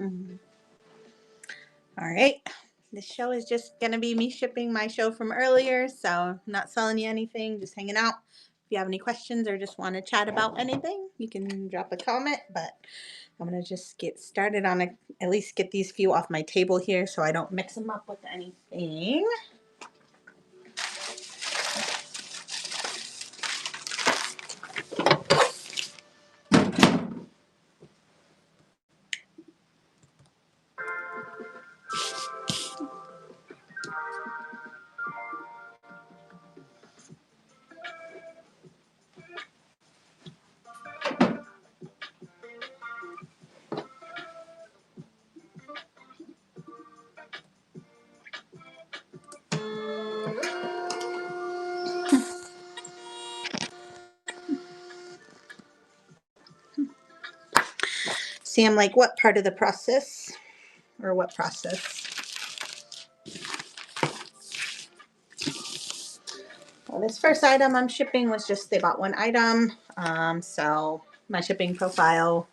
Mm-hmm. All right. This show is just going to be me shipping my show from earlier, so I'm not selling you anything, just hanging out. If you have any questions or just want to chat about anything, you can drop a comment, but I'm going to just get started on at least get these few off my table here so I don't mix them up with anything. Sam, like what part of the process or what process? Well, this first item I'm shipping was just they bought one item. So my shipping profile,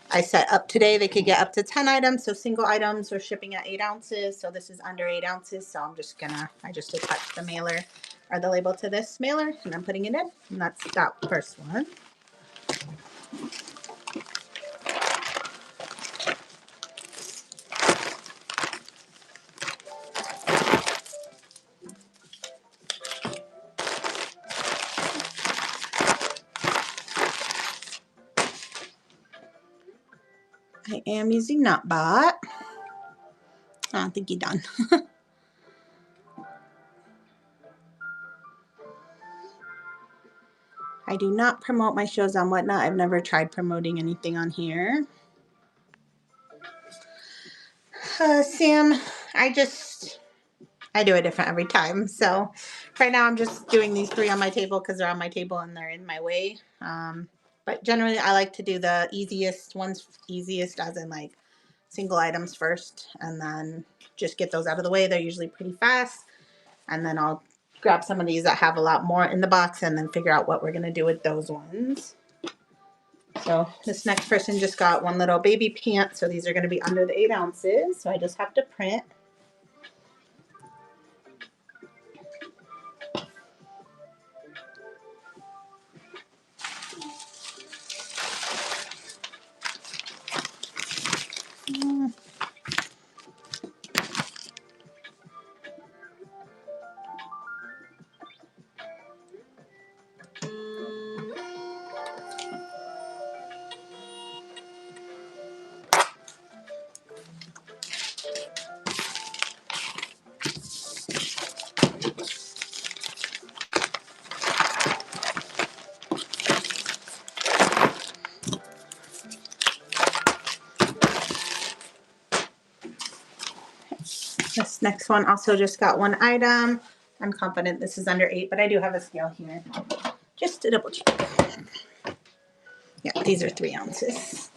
I set up today they could get up to 10 items. So single items are shipping at 8 ounces. So this is under 8 ounces. So I just attached the mailer or the label to this mailer and I'm putting it in. And that's that first one. I am using Nutbot. I don't think you're done. I do not promote my shows on Whatnot. I've never tried promoting anything on here. Sam, I do it different every time. So right now I'm just doing these 3 on my table because they're on my table and they're in my way. But generally I like to do the easiest ones, easiest as in like single items first and then just get those out of the way. They're usually pretty fast. And then I'll grab some of these that have a lot more in the box and then figure out what we're going to do with those ones. So this next person just got one little baby pant. So these are going to be under the 8 ounces. So I just have to print. This next one also just got one item. I'm confident this is under 8, but I do have a scale here just to double check. Yeah, these are 3 ounces.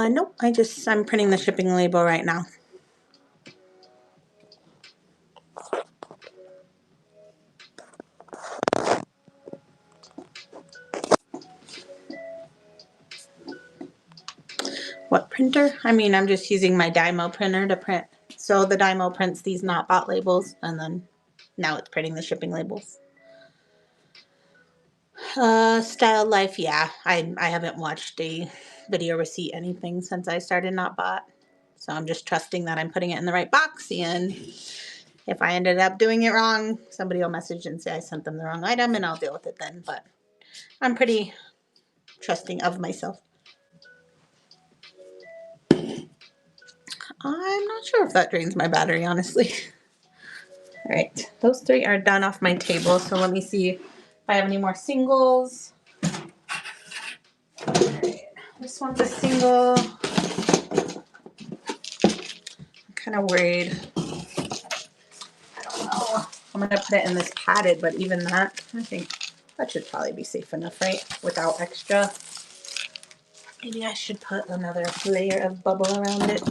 Nope, I'm printing the shipping label right now. What printer? I mean, I'm just using my Dymo printer to print. So the Dymo prints these Nutbot labels and then now it's printing the shipping labels. Style Life, yeah. I haven't watched a video receipt anything since I started Nutbot. So I'm just trusting that I'm putting it in the right box, and if I ended up doing it wrong, somebody will message and say I sent them the wrong item and I'll deal with it then. But I'm pretty trusting of myself. I'm not sure if that drains my battery, honestly. All right, those 3 are done off my table. So let me see if I have any more singles. All right, this one's a single. I'm kind of worried. I don't know. I'm gonna put it in this padded, but even that, I think that should probably be safe enough, right? Without extra. Maybe I should put another layer of bubble around it.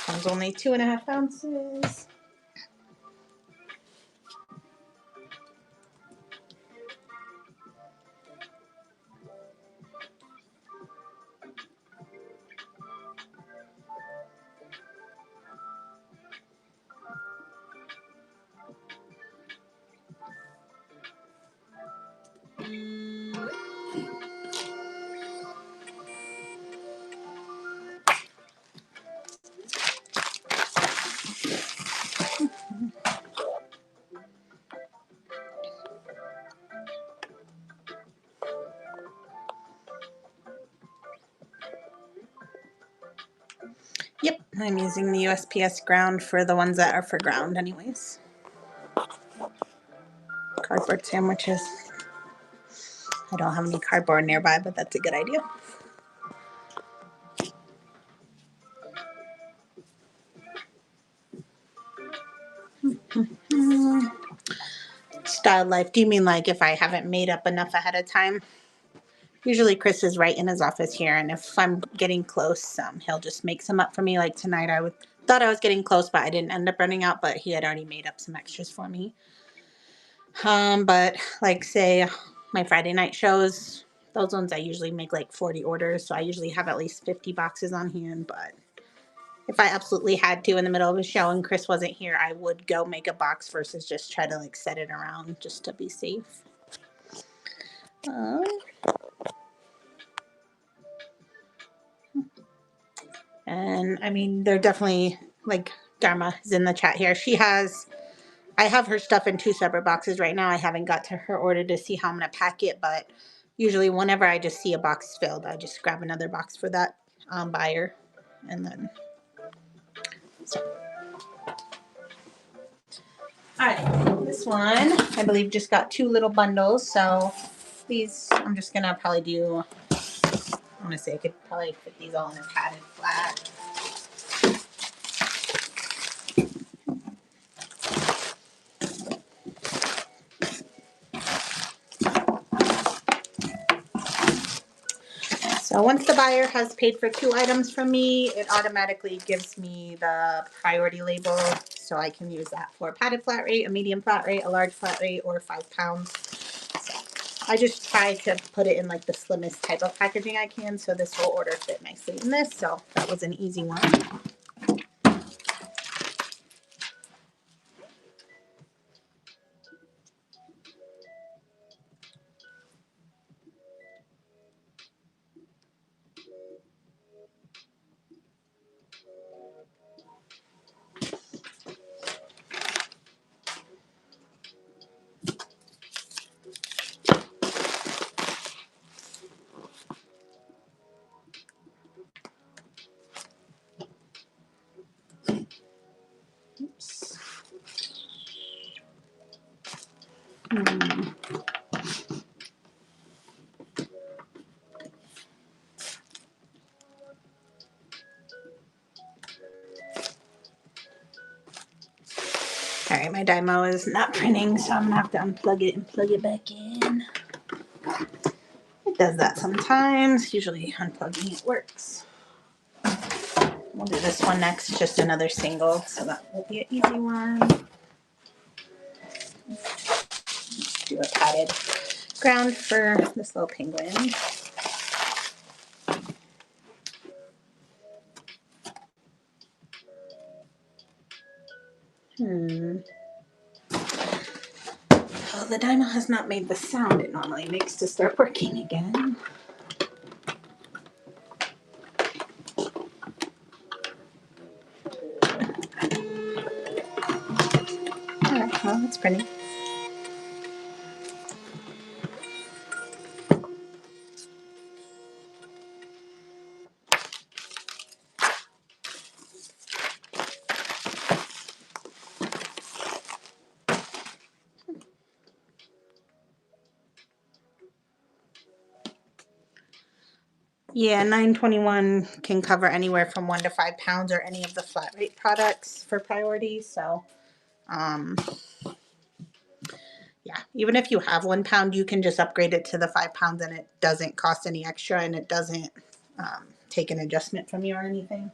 One's only 2.5 ounces. Yep, I'm using the USPS ground for the ones that are for ground anyways. Cardboard sandwiches. I don't have any cardboard nearby, but that's a good idea. Styled life. Do you mean like if I haven't made up enough ahead of time? Usually Chris is right in his office here, and if I'm getting close, he'll just make some up for me. Like tonight, thought I was getting close, but I didn't end up running out, but he had already made up some extras for me. But like say my Friday night shows, those ones I usually make like 40 orders, so I usually have at least 50 boxes on hand. But if I absolutely had to in the middle of a show and Chris wasn't here, I would go make a box versus just try to like set it around just to be safe. And I mean, they're definitely like Dharma is in the chat here. I have her stuff in 2 separate boxes right now. I haven't got to her order to see how I'm going to pack it, but usually whenever I just see a box filled, I just grab another box for that buyer. And then, so. All right, this one, I believe just got 2 little bundles. So these, I'm just going to probably do, I'm going to say I could probably put these all in a padded flat. So once the buyer has paid for 2 items from me, it automatically gives me the priority label. So I can use that for a padded flat rate, a medium flat rate, a large flat rate, or 5 pounds. So I just try to put it in like the slimmest type of packaging I can. So this whole order fit nicely in this. So that was an easy one. All right, my Dymo is not printing, so I'm gonna have to unplug it and plug it back in. It does that sometimes. Usually unplugging it works. We'll do this one next, just another single, so that will be an easy one. Do a padded ground for this little penguin. Oh, the Dymo has not made the sound it normally makes to start working again. Alright, well, that's pretty. Yeah, 921 can cover anywhere from 1 to 5 pounds or any of the flat rate products for priority. So, yeah, even if you have 1 pound, you can just upgrade it to the 5 pounds and it doesn't cost any extra and it doesn't take an adjustment from you or anything.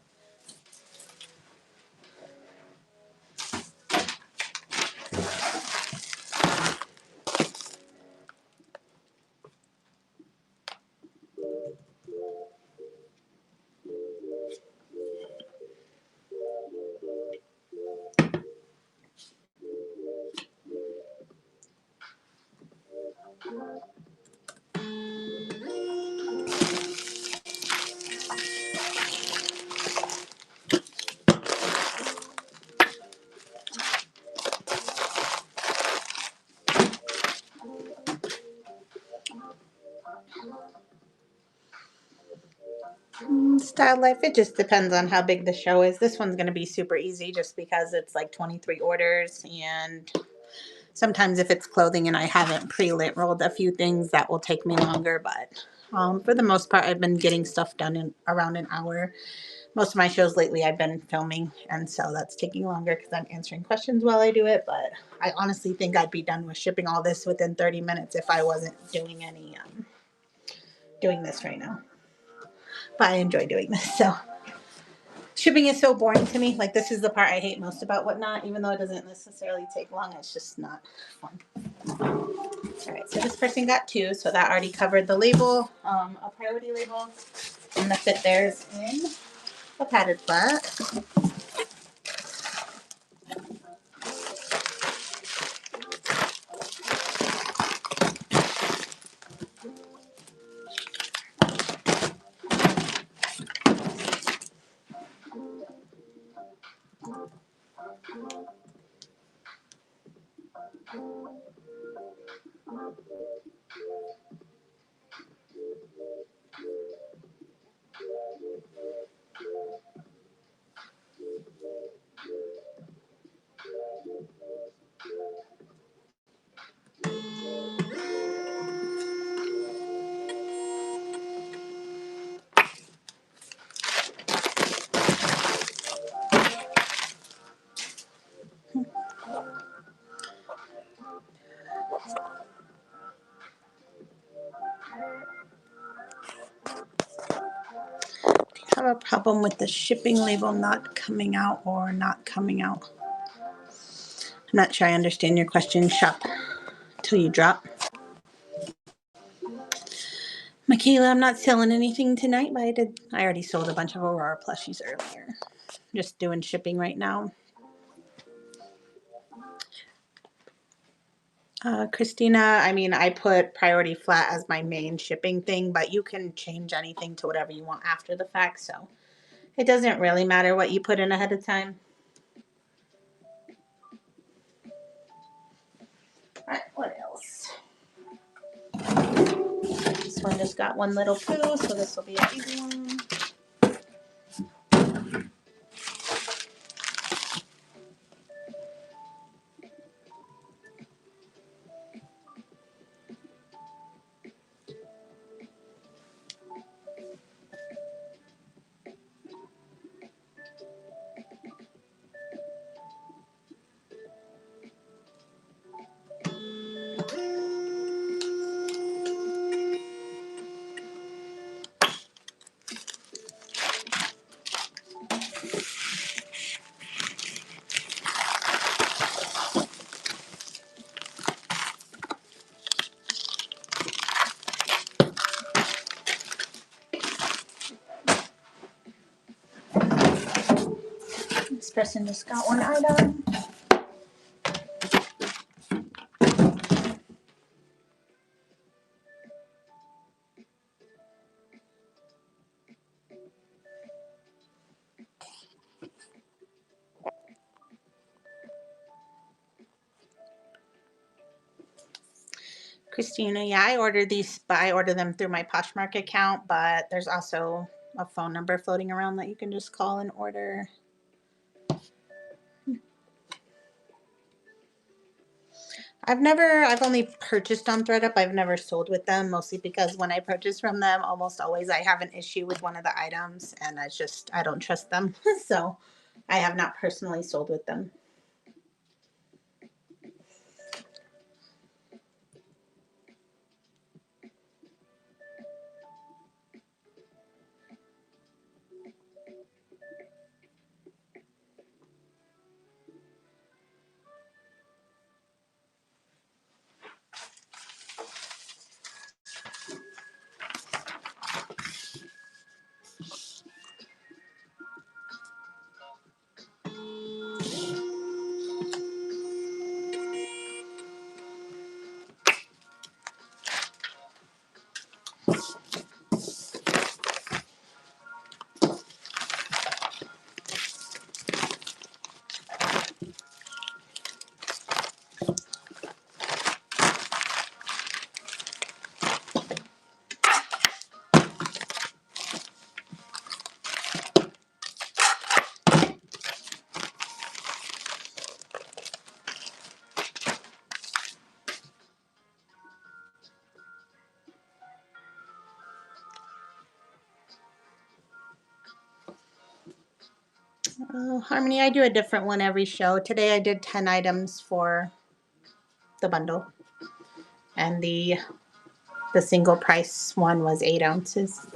Style Life, it just depends on how big the show is. This one's going to be super easy just because it's like 23 orders, and sometimes if it's clothing and I haven't pre-lit rolled a few things, that will take me longer, but for the most part I've been getting stuff done in around an hour. Most of my shows lately I've been filming, and so that's taking longer because I'm answering questions while I do it, but I honestly think I'd be done with shipping all this within 30 minutes if I wasn't doing any doing this right now. But I enjoy doing this. So shipping is so boring to me. Like, this is the part I hate most about Whatnot, even though it doesn't necessarily take long. It's just not fun. All right, so this person got 2, so that already covered the label, a priority label. I'm gonna fit theirs in a padded flat. Have a problem with the shipping label not coming out or not coming out? I'm not sure I understand your question. Shop till you drop. Michaela, I'm not selling anything tonight, but I already sold a bunch of Aurora plushies earlier. Just doing shipping right now. Christina, I mean, I put priority flat as my main shipping thing, but you can change anything to whatever you want after the fact, so it doesn't really matter what you put in ahead of time. All right, what else? This one just got one little poo, so this will be an easy one. person just got one item. Christina, yeah, I ordered these, but I ordered them through my Poshmark account, but there's also a phone number floating around that you can just call and order. I've only purchased on ThreadUp. I've never sold with them, mostly because when I purchase from them, almost always I have an issue with one of the items and I don't trust them. So I have not personally sold with them. Harmony, I do a different one every show. Today I did 10 items for the bundle, and the single price one was 8 ounces.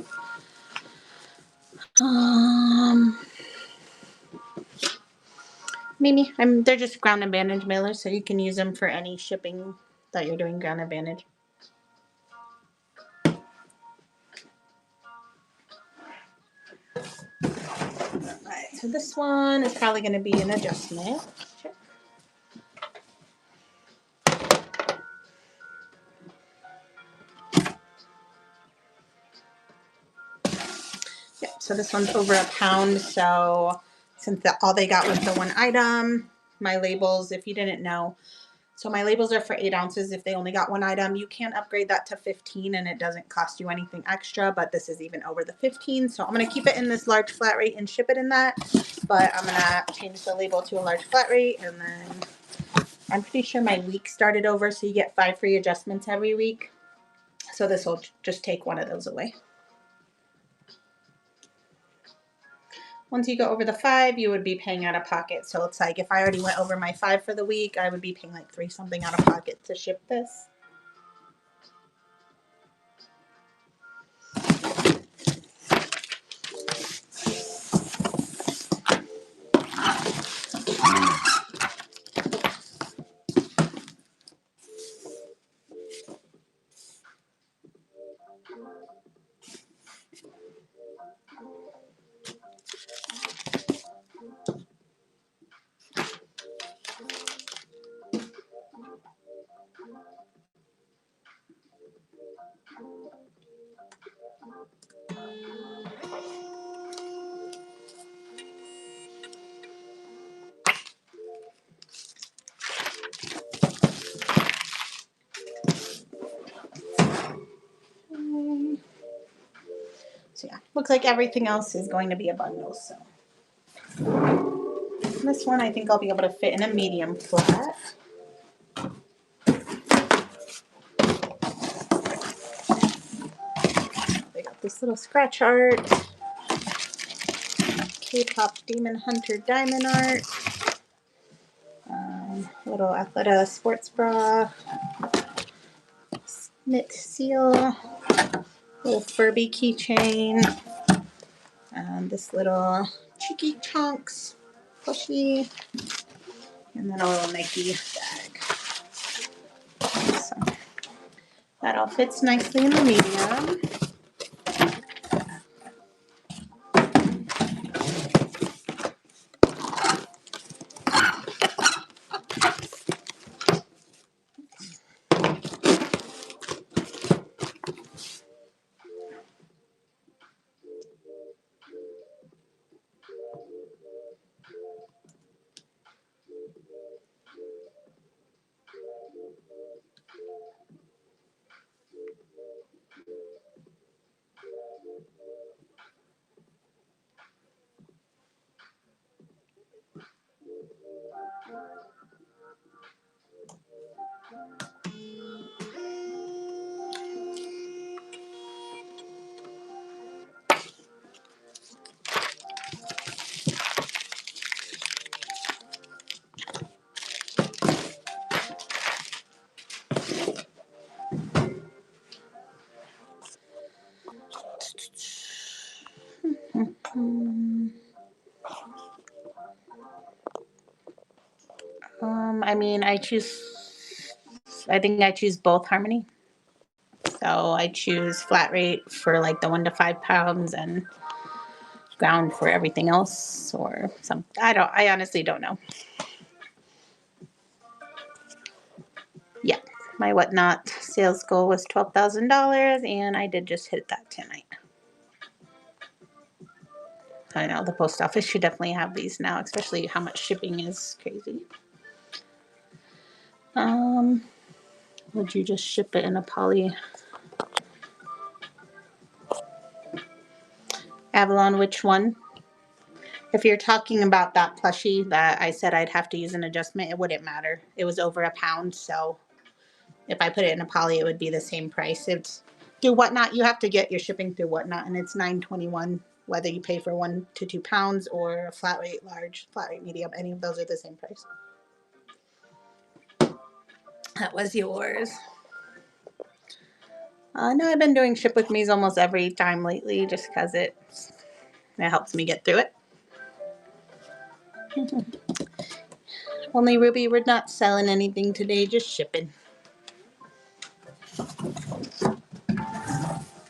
Maybe they're just Ground Advantage mailers, so you can use them for any shipping that you're doing Ground Advantage. Alright, so this one is probably going to be an adjustment. Check. Yeah, so this one's over a pound, so since all they got was the one item, my labels, if you didn't know, so my labels are for 8 ounces. If they only got one item, you can upgrade that to 15 and it doesn't cost you anything extra, but this is even over the 15. So I'm going to keep it in this large flat rate and ship it in that, but I'm going to change the label to a large flat rate, and then I'm pretty sure my week started over, so you get 5 free adjustments every week. So this will just take one of those away. Once you go over the 5, you would be paying out of pocket. So it's like if I already went over my 5 for the week, I would be paying like 3 something out of pocket to ship this. So yeah, looks like everything else is going to be a bundle. So this one I think I'll be able to fit in a medium flat. They got this little scratch art, K-pop Demon Hunter diamond art, little Athleta sports bra, knit seal, little Furby keychain, and this little cheeky chunks plushie, and then a little Nike bag. So that all fits nicely in the medium. I mean, I think I choose both Harmony. So I choose flat rate for like the 1 to 5 pounds and ground for everything else, or some. I honestly don't know. Yeah, my Whatnot sales goal was $12,000, and I did just hit that tonight. I know the post office should definitely have these now, especially how much shipping is crazy. Would you just ship it in a poly? Avalon, which one? If you're talking about that plushie that I said I'd have to use an adjustment, it wouldn't matter. It was over a pound, so if I put it in a poly, it would be the same price. It's through Whatnot. You have to get your shipping through Whatnot, and it's $9.21 whether you pay for 1 to 2 pounds or a flat rate large, flat rate medium. Any of those are the same price. That was yours. No, I've been doing ship with me's almost every time lately, just because it helps me get through it. Only Ruby, we're not selling anything today, just shipping.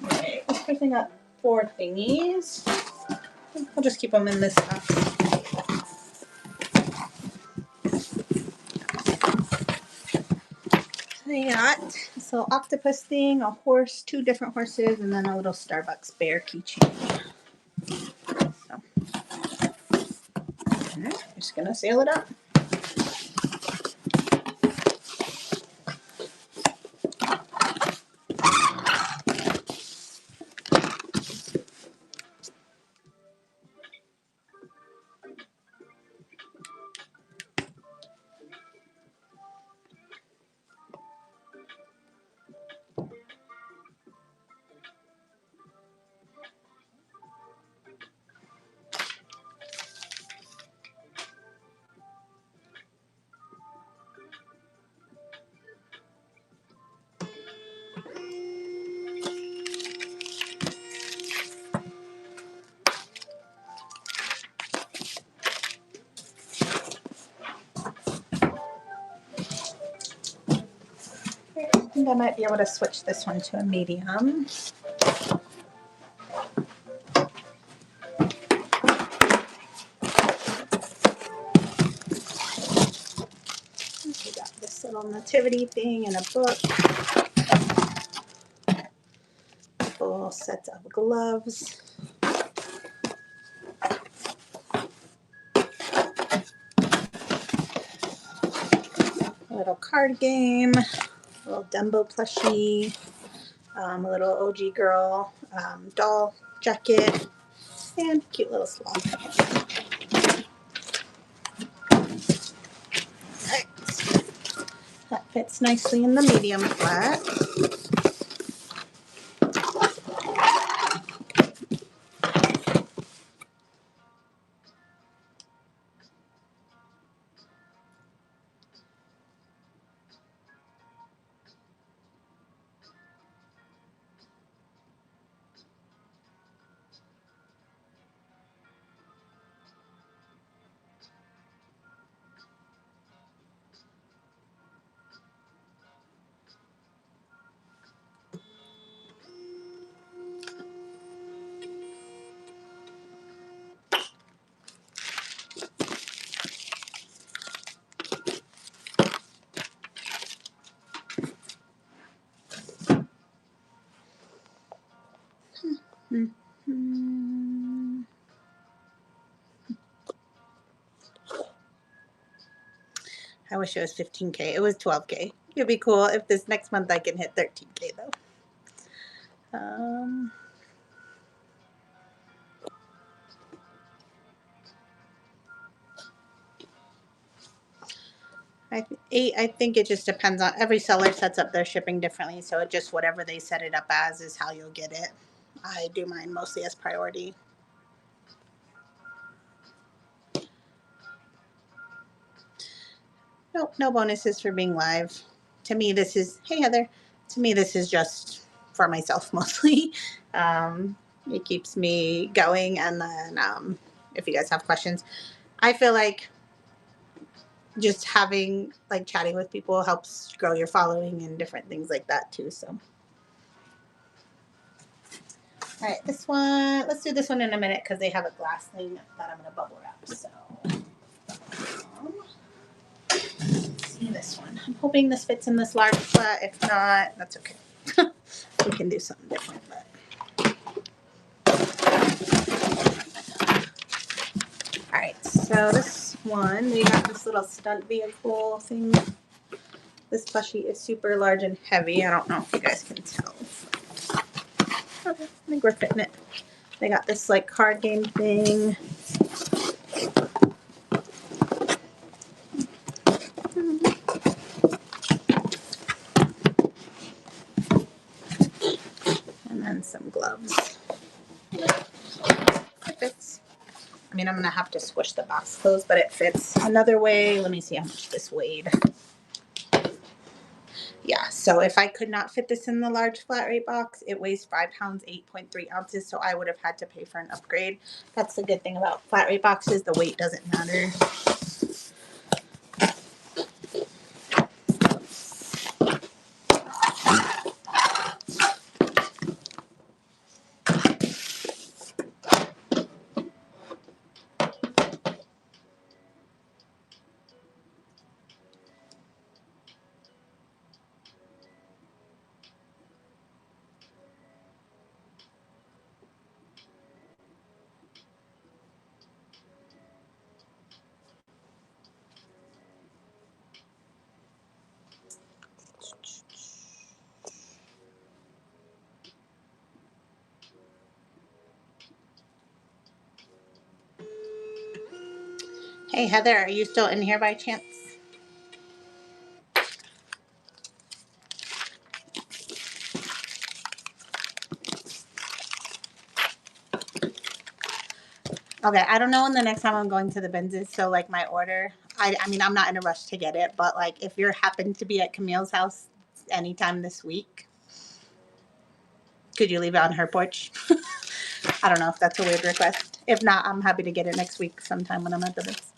Okay, I'm picking up 4 thingies. I'll just keep them in this box. I got this little octopus thing, a horse, 2 different horses, and then a little Starbucks bear keychain. So, alright, just gonna seal it up. I think I might be able to switch this one to a medium. We got this little nativity thing and a book. Full set of gloves. A little card game. A little Dumbo plushie. A little OG girl doll jacket. And cute little sloth. Alright. That fits nicely in the medium flat. I wish it was 15K. It was 12K. It'd be cool if this next month I can hit 13K though. I think it just depends on every seller sets up their shipping differently, so it just whatever they set it up as is how you'll get it. I do mine mostly as priority. Nope, no bonuses for being live. To me, this is, hey Heather, to me, this is just for myself mostly. It keeps me going, and then if you guys have questions, I feel like just having, like, chatting with people helps grow your following and different things like that too. So, all right, this one, let's do this one in a minute because they have a glass thing that I'm going to bubble wrap. So, let's see this one. I'm hoping this fits in this large flat. If not, that's okay. We can do something different. But. All right, so this one, they got this little stunt vehicle thing. This plushie is super large and heavy. I don't know if you guys can tell. Okay, I think we're fitting it. They got this like card game thing. And then some gloves. It fits. I mean, I'm going to have to squish the box closed, but it fits. Another way, let me see how much this weighed. Yeah, so if I could not fit this in the large flat rate box, it weighs 5 pounds, 8.3 ounces, so I would have had to pay for an upgrade. That's the good thing about flat rate boxes. The weight doesn't matter. Hey, Heather, are you still in here by chance? Okay, I don't know when the next time I'm going to the bins is, so like my order, I mean, I'm not in a rush to get it, but like if you're happen to be at Camille's house anytime this week, could you leave it on her porch? I don't know if that's a weird request. If not, I'm happy to get it next week sometime when I'm at the bins.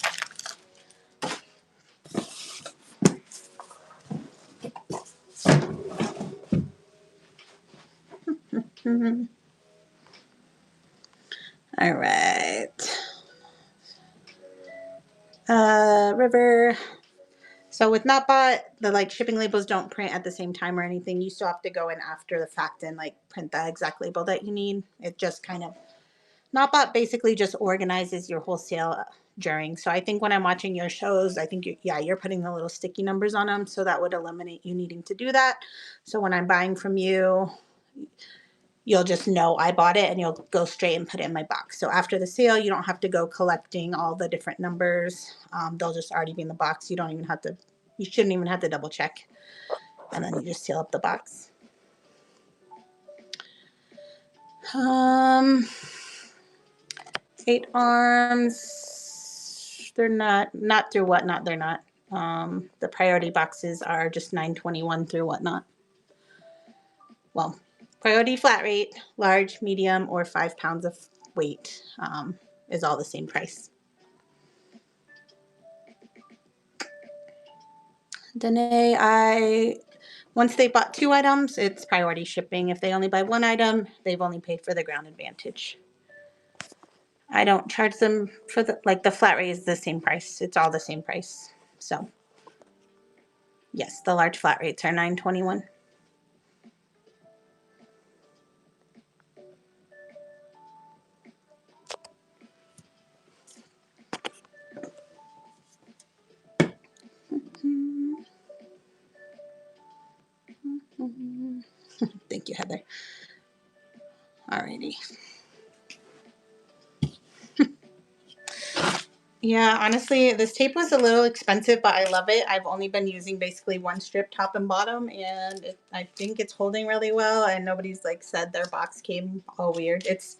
All right. River. So with Nutbot, the like shipping labels don't print at the same time or anything. You still have to go in after the fact and like print the exact label that you need. It just kind of, Nutbot basically just organizes your wholesale during. So I think when I'm watching your shows, I think you're putting the little sticky numbers on them. So that would eliminate you needing to do that. So when I'm buying from you, you'll just know I bought it and you'll go straight and put it in my box. So after the sale, you don't have to go collecting all the different numbers. They'll just already be in the box. You don't even have to, you shouldn't even have to double check. And then you just seal up the box. 8 arms, they're not through Whatnot, they're not. The priority boxes are just $9.21 through Whatnot. Well, priority flat rate, large, medium, or 5 pounds of weight is all the same price. Danae, once they bought 2 items, it's priority shipping. If they only buy 1 item, they've only paid for the ground advantage. I don't charge them for the flat rate is the same price. It's all the same price. So, yes, the large flat rates are $9.21. Thank you, Heather. Alrighty. Yeah, honestly, this tape was a little expensive, but I love it. I've only been using basically 1 strip top and bottom, and I think it's holding really well, and nobody's like said their box came all weird. It's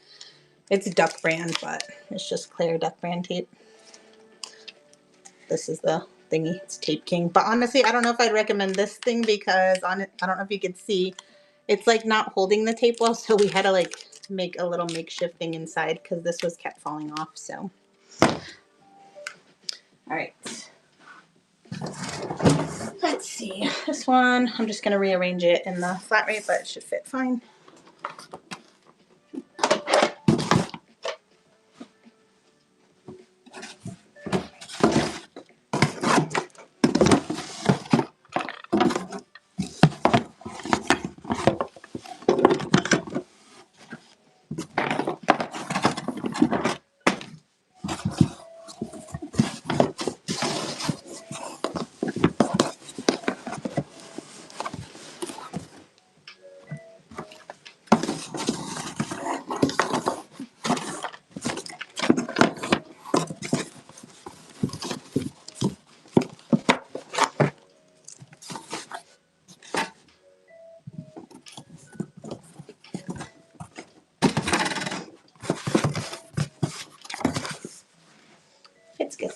Duck brand, but it's just clear Duck brand tape. This is the thingy. It's Tape King. But honestly, I don't know if I'd recommend this thing because on it, I don't know if you could see, it's like not holding the tape well, so we had to like make a little makeshift thing inside because this was kept falling off. So, all right. Let's see, this one, I'm just gonna rearrange it in the flat rate, but it should fit fine. It's good.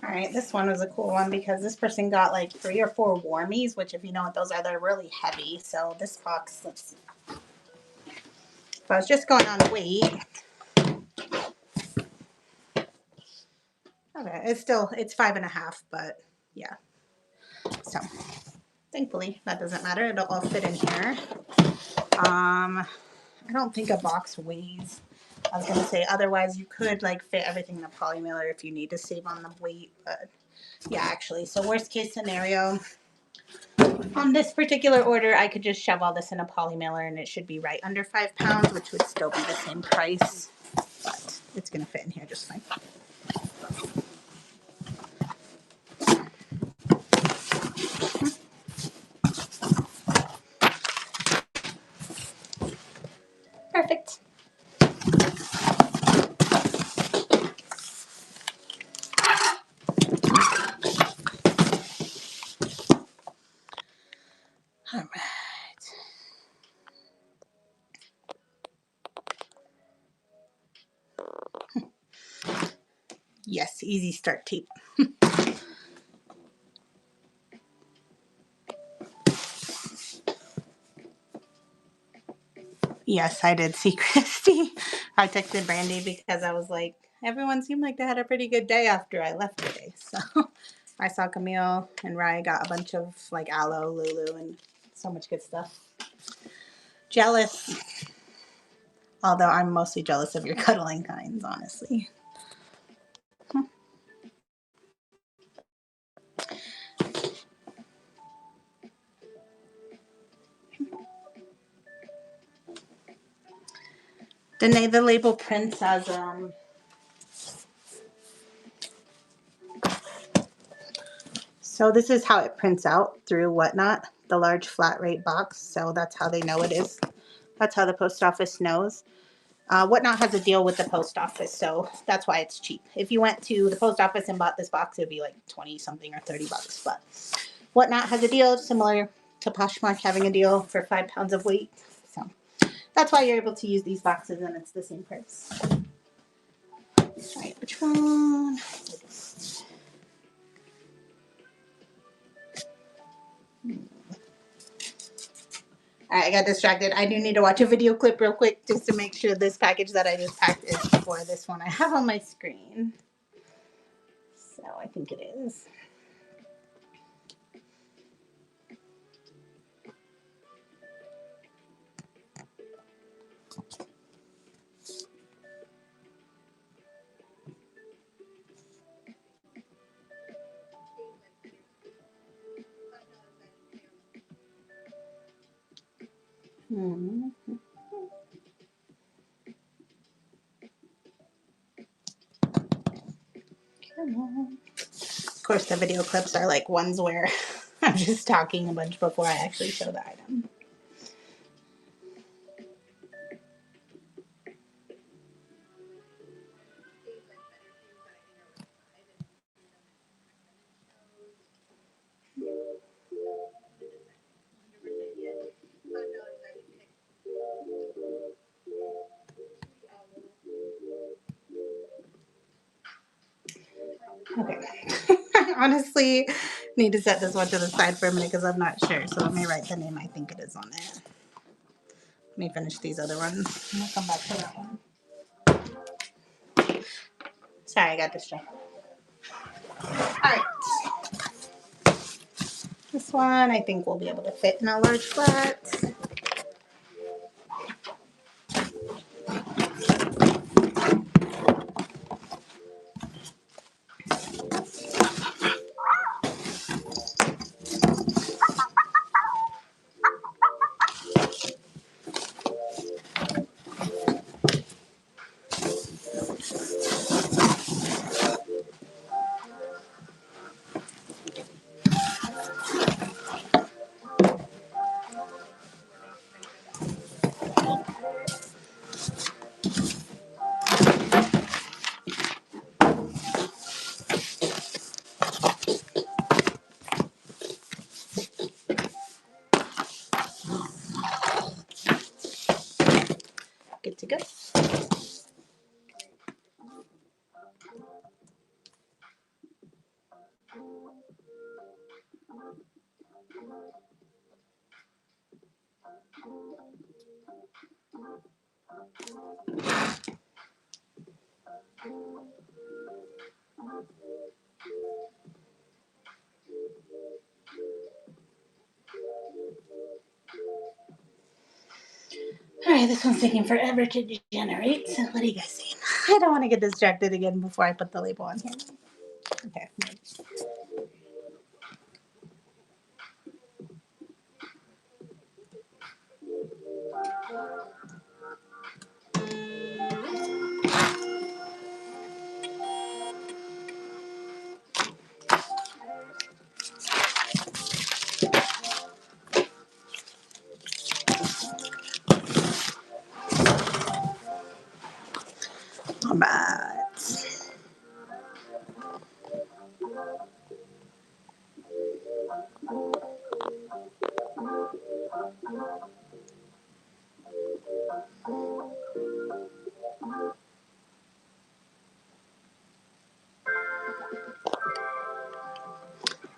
All right, this one was a cool one because this person got like 3 or 4 warmies, which if you know what those are, they're really heavy. So this box, let's see. If I was just going on weight, okay, it's 5.5, but yeah. So thankfully that doesn't matter. It'll all fit in here. I don't think a box weighs. I was gonna say otherwise you could like fit everything in a poly mailer if you need to save on the weight, but yeah, actually. So worst case scenario, on this particular order, I could just shove all this in a poly mailer and it should be right under 5 pounds, which would still be the same price, but it's gonna fit in here just fine. Perfect. All right. Yes, easy start tape. Yes, I did see Christy. I texted Brandy because I was like, everyone seemed like they had a pretty good day after I left today. So I saw Camille and Rye got a bunch of like aloe, Lulu, and so much good stuff. Jealous. Although I'm mostly jealous of your cuddling kinds, honestly. Danae, the label prints as so this is how it prints out through Whatnot, the large flat rate box. So that's how they know it is. That's how the post office knows. Whatnot has a deal with the post office, so that's why it's cheap. If you went to the post office and bought this box, it would be like 20 something or $30. But Whatnot has a deal similar to Poshmark having a deal for 5 pounds of weight. So that's why you're able to use these boxes and it's the same price. All right, which one? All right, I got distracted. I do need to watch a video clip real quick just to make sure this package that I just packed is for this one I have on my screen. So I think it is. Hmm. Come on. Of course, the video clips are like ones where I'm just talking a bunch before I actually show the item. Okay. I honestly need to set this one to the side for a minute because I'm not sure. So let me write the name I think it is on it. Let me finish these other ones. And I'll come back to that one. Sorry, I got distracted. All right. This one I think will be able to fit in a large flat. Good to go. All right, this one's taking forever to generate. So what do you guys see? I don't want to get distracted again before I put the label on here. Okay. All right.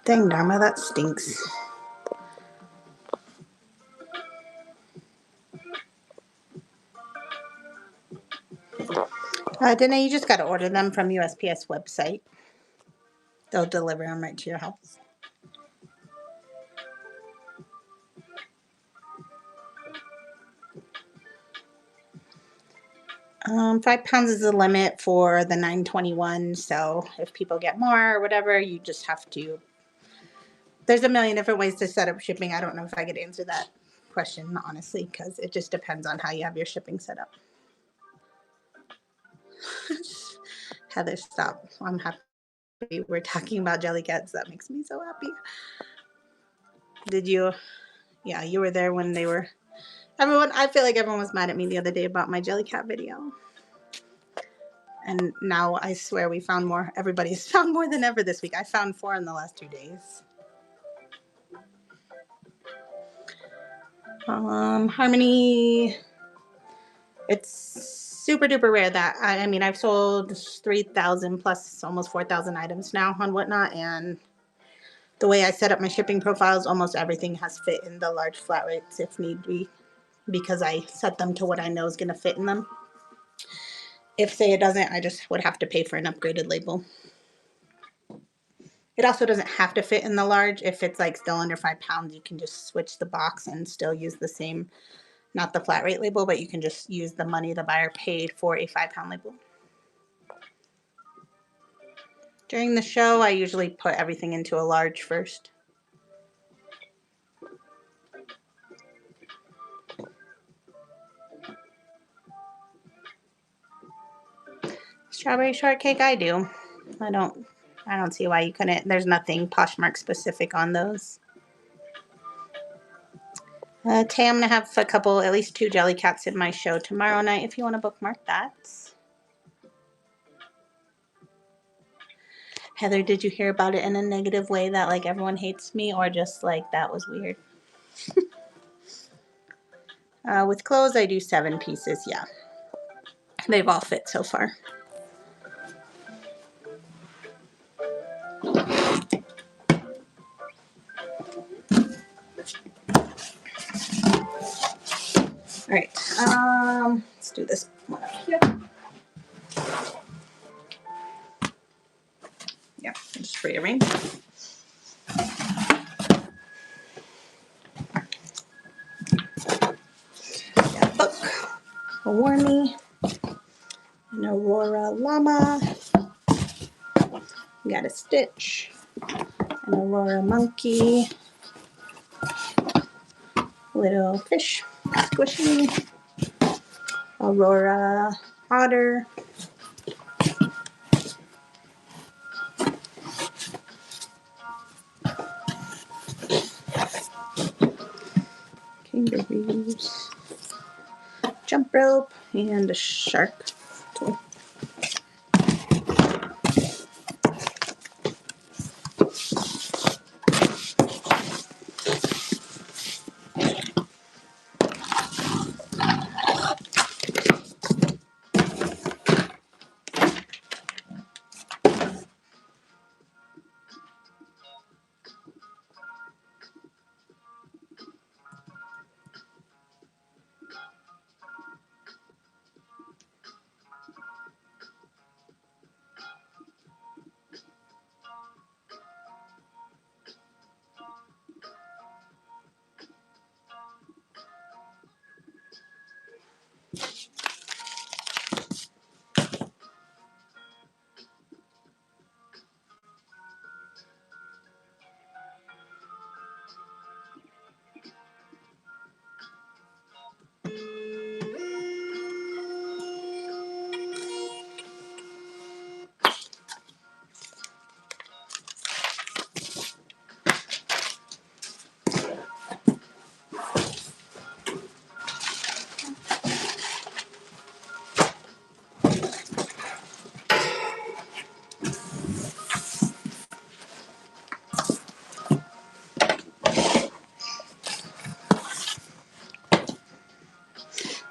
Dang, Dharma, that stinks. Danae, you just got to order them from USPS website. They'll deliver them right to your house. 5 pounds is the limit for the 921. So if people get more or whatever, you just have to. There's a million different ways to set up shipping. I don't know if I could answer that question, honestly, because it just depends on how you have your shipping set up. Heather, stop. I'm happy we're talking about Jellycats. That makes me so happy. Did you? Yeah, you were there when they were. Everyone, I feel like everyone was mad at me the other day about my Jellycat video. And now I swear we found more. Everybody's found more than ever this week. I found 4 in the last 2 days. Harmony, it's super duper rare that I mean I've sold 3,000 plus almost 4,000 items now on Whatnot, and the way I set up my shipping profiles, almost everything has fit in the large flat rates if need be, because I set them to what I know is going to fit in them. If say it doesn't, I just would have to pay for an upgraded label. It also doesn't have to fit in the large. If it's like still under 5 pounds, you can just switch the box and still use the same, not the flat rate label, but you can just use the money the buyer paid for a 5 pound label. During the show, I usually put everything into a large first. Strawberry shortcake, I do. I don't see why you couldn't. There's nothing Poshmark specific on those. Tay, I'm gonna have a couple, at least 2 jelly cats in my show tomorrow night if you want to bookmark that. Heather, did you hear about it in a negative way that like everyone hates me, or just like that was weird? With clothes, I do 7 pieces. Yeah, they've all fit so far. All right, let's do this one up here. Yeah, just rearrange. Got a book, a Warmy, an Aurora Llama. We got a Stitch, an Aurora Monkey, little fish, squishy, Aurora Otter, kangaroos, jump rope, and a shark toy.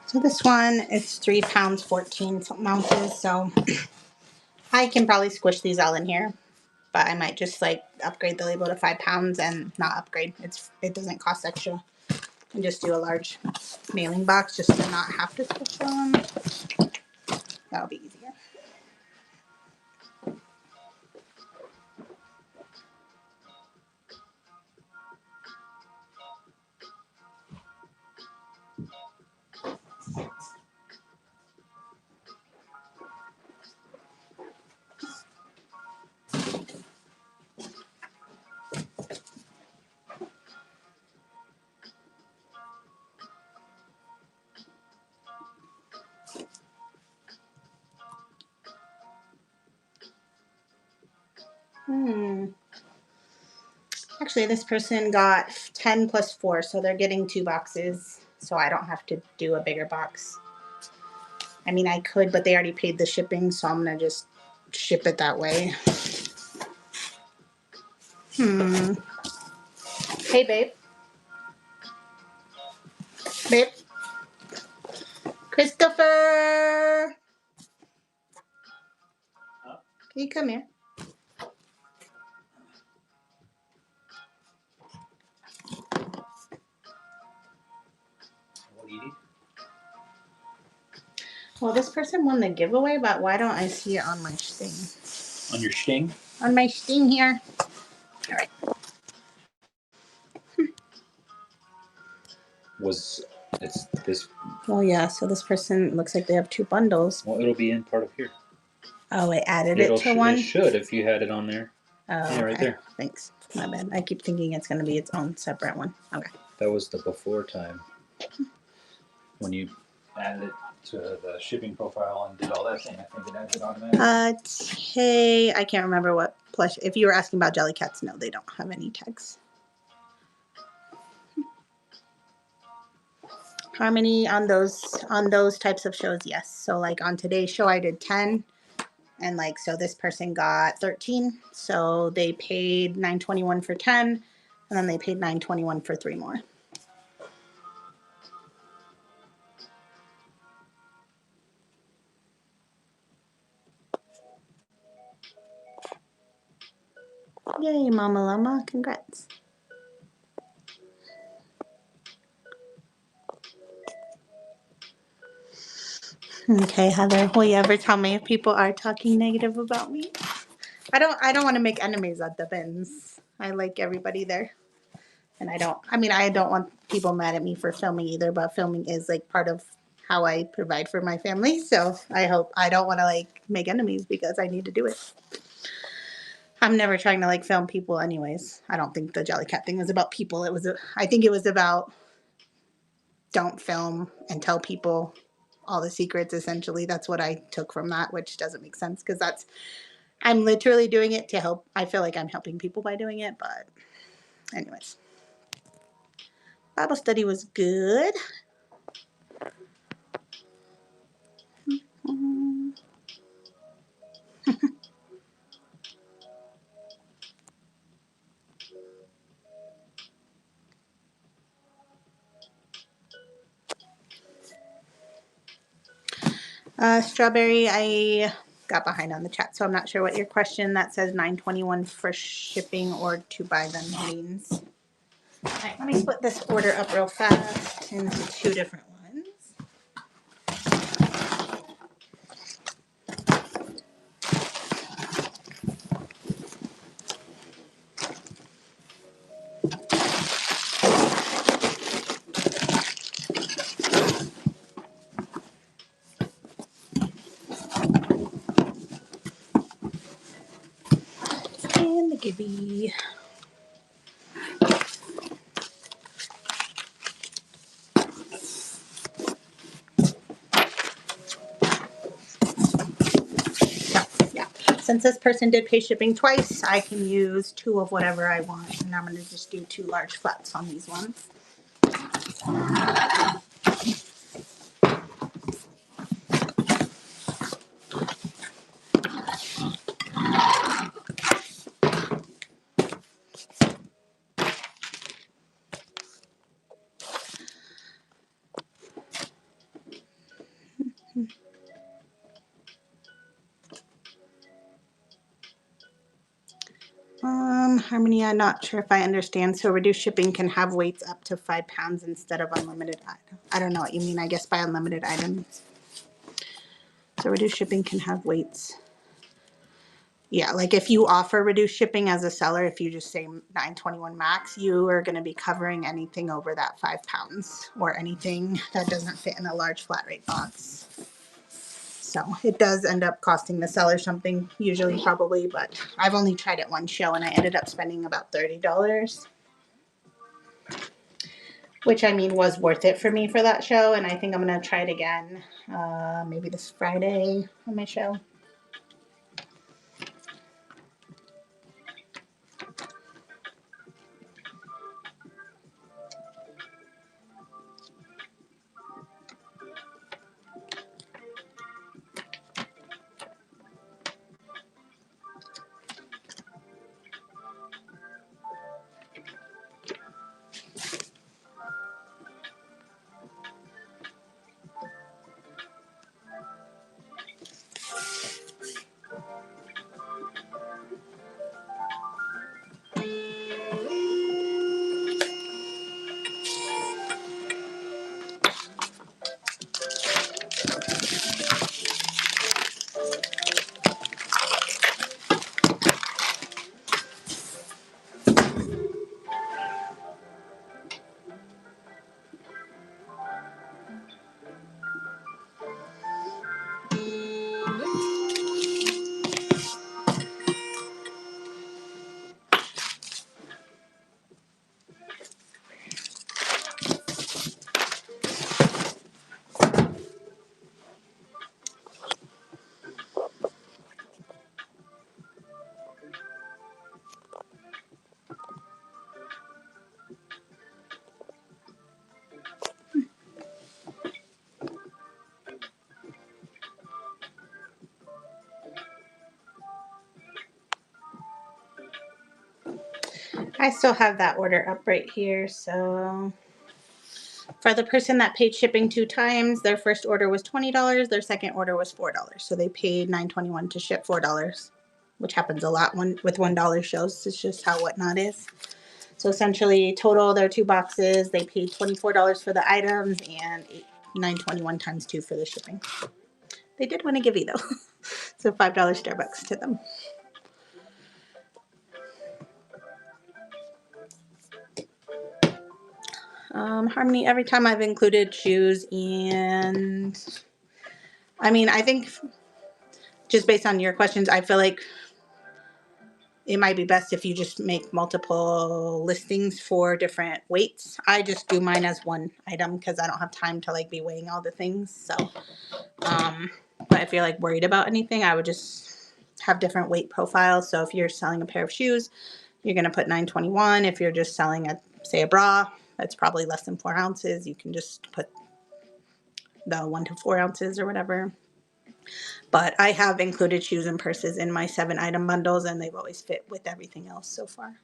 So this one is 3 pounds 14 something ounces. So I can probably squish these all in here, but I might just like upgrade the label to 5 pounds and not upgrade. It doesn't cost extra, and just do a large mailing box just to not have to squish them. That'll be easier. Actually, this person got 10 plus 4, so they're getting 2 boxes, so I don't have to do a bigger box. I mean, I could, but they already paid the shipping, so I'm going to just ship it that way. Hey, babe. Babe. Christopher! Can you come here? What do you need? Well, this person won the giveaway, but why don't I see it on my sting? On your sting? On my sting here. All right. It's this? Well, yeah, so this person looks like they have 2 bundles. Well, it'll be in part of here. Oh, it added it to one? It should if you had it on there. Oh, yeah, okay. Right there. Thanks. My bad. I keep thinking it's going to be its own separate one. Okay. That was the before time when you added it to the shipping profile and did all that thing, I think it adds it automatically. I can't remember what plush. If you were asking about Jellycats, no, they don't have any tags. Harmony on those types of shows, yes. So like on today's show, I did 10, and like so this person got 13, so they paid $9.21 for 10, and then they paid $9.21 for 3 more. Yay, Mama Llama, congrats. Okay, Heather, will you ever tell me if people are talking negative about me? I don't want to make enemies at the bins. I like everybody there. And I don't want people mad at me for filming either, but filming is like part of how I provide for my family. So I don't want to like make enemies because I need to do it. I'm never trying to like film people anyways. I don't think the Jellycat thing was about people. I think it was about don't film and tell people all the secrets, essentially. That's what I took from that, which doesn't make sense because I'm literally doing it to help. I feel like I'm helping people by doing it, but anyways. Bible study was good. Strawberry, I got behind on the chat, so I'm not sure what your question that says $9.21 for shipping or to buy them means. All right, let me split this order up real fast into 2 different ones. And the Gibby. Yeah, since this person did pay shipping twice, I can use 2 of whatever I want, and I'm going to just do 2 large flats on these ones. Harmony, I'm not sure if I understand. So reduced shipping can have weights up to 5 pounds instead of unlimited. I don't know what you mean. I guess by unlimited items. So reduced shipping can have weights. Yeah, like if you offer reduced shipping as a seller, if you just say $9.21 max, you are going to be covering anything over that 5 pounds or anything that doesn't fit in a large flat rate box. So it does end up costing the seller something, usually, probably, but I've only tried it one show and I ended up spending about $30, which I mean was worth it for me for that show. And I think I'm going to try it again, maybe this Friday on my show. I still have that order up right here. So for the person that paid shipping 2 times, their first order was $20. Their second order was $4. So they paid $9.21 to ship $4, which happens a lot with $1 shows. It's just how Whatnot is. So essentially, total their 2 boxes, they paid $24 for the items and $9.21 times 2 for the shipping. They did win a giveaway though, so $5 Starbucks to them. Harmony, every time I've included shoes, and I mean, I think just based on your questions, I feel like it might be best if you just make multiple listings for different weights. I just do mine as one item because I don't have time to like be weighing all the things. So, but if you're like worried about anything, I would just have different weight profiles. So if you're selling a pair of shoes, you're going to put 9.21. If you're just selling say a bra, that's probably less than 4 ounces. You can just put the 1 to 4 ounces or whatever. But I have included shoes and purses in my 7 item bundles, and they've always fit with everything else so far.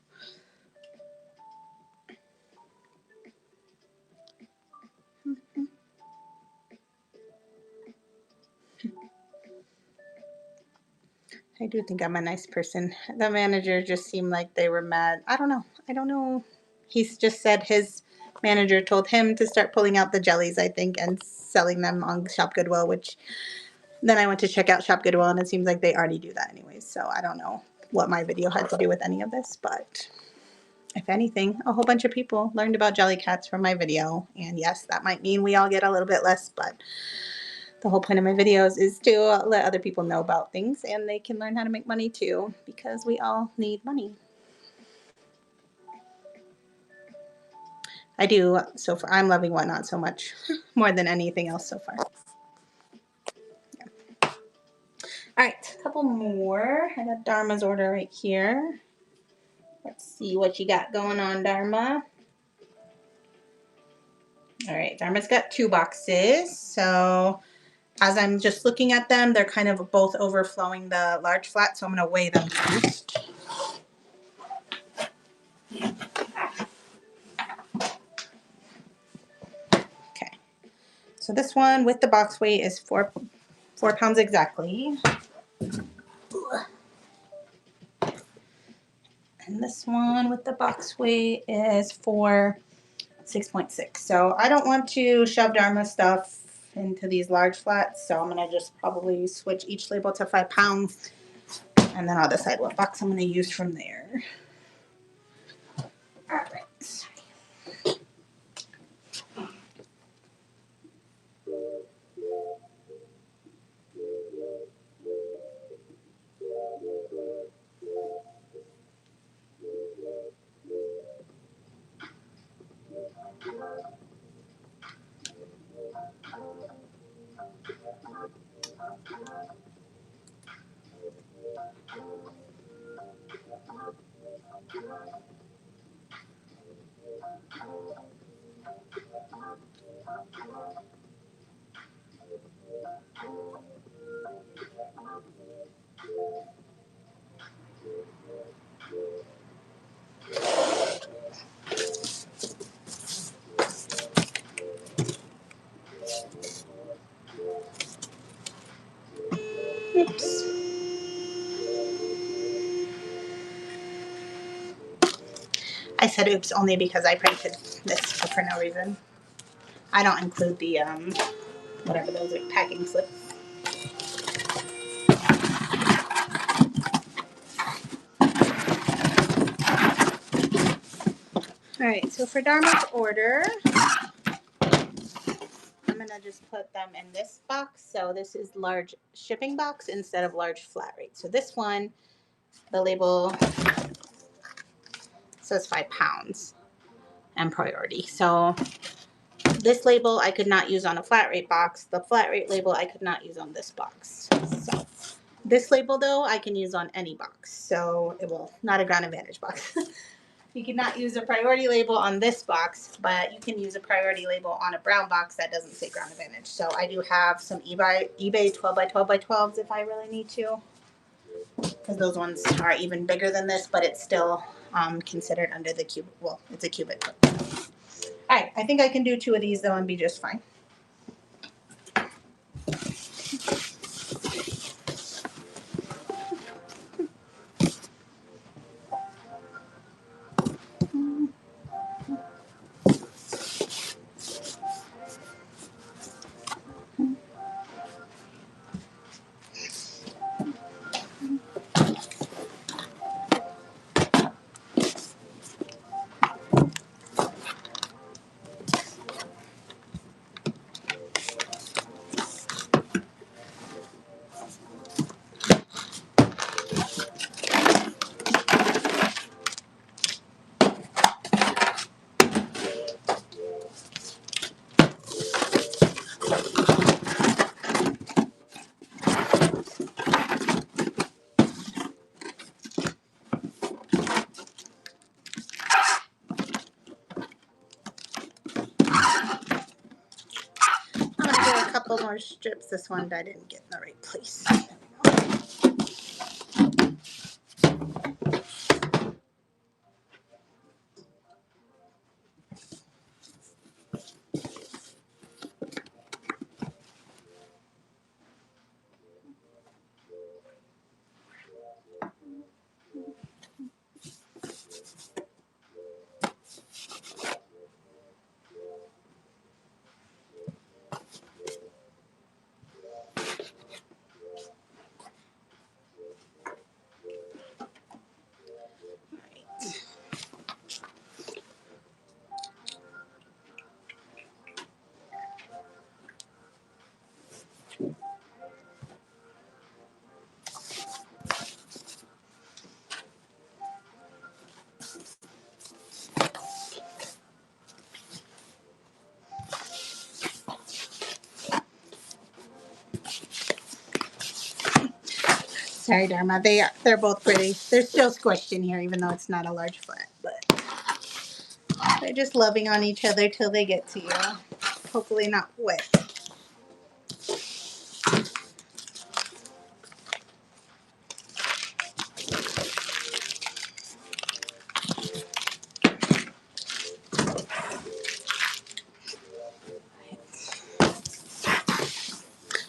I do think I'm a nice person. The manager just seemed like they were mad. I don't know. He's just said his manager told him to start pulling out the jellies, I think, and selling them on Shop Goodwill, which then I went to check out Shop Goodwill, and it seems like they already do that anyways. So I don't know what my video had to do with any of this, but if anything, a whole bunch of people learned about jelly cats from my video. And yes, that might mean we all get a little bit less, but the whole point of my videos is to let other people know about things, and they can learn how to make money too, because we all need money. I do so far. I'm loving Whatnot so much more than anything else so far. Yeah. All right, a couple more. I got Dharma's order right here. Let's see what you got going on, Dharma. All right, Dharma's got 2 boxes. So as I'm just looking at them, they're kind of both overflowing the large flat. So I'm going to weigh them first. Okay. So this one with the box weight is 4 pounds exactly. And this one with the box weight is 6.6. So I don't want to shove Dharma stuff into these large flats. So I'm going to just probably switch each label to 5 pounds. And then I'll decide what box I'm going to use from there. All right. Oops. I said oops only because I printed this for no reason. I don't include the whatever those are, packing slips. All right, so for Dharma's order, I'm gonna just put them in this box. So this is large shipping box instead of large flat rate. So this one, the label says 5 pounds and priority. So this label I could not use on a flat rate box. The flat rate label I could not use on this box. So this label though I can use on any box. So it will not a Ground Advantage box. You cannot use a priority label on this box, but you can use a priority label on a brown box that doesn't say Ground Advantage. So I do have some eBay 12 by 12 by 12s if I really need to. because those ones are even bigger than this, but it's still considered under the cubic. Well, it's a cubic foot. All right, I think I can do 2 of these though and be just fine. I'm gonna do a couple more strips. This one I didn't get in the right place. Sorry, Dharma. They're both pretty. They're still squished in here, even though it's not a large flat. But they're just loving on each other till they get to you. Hopefully not wet.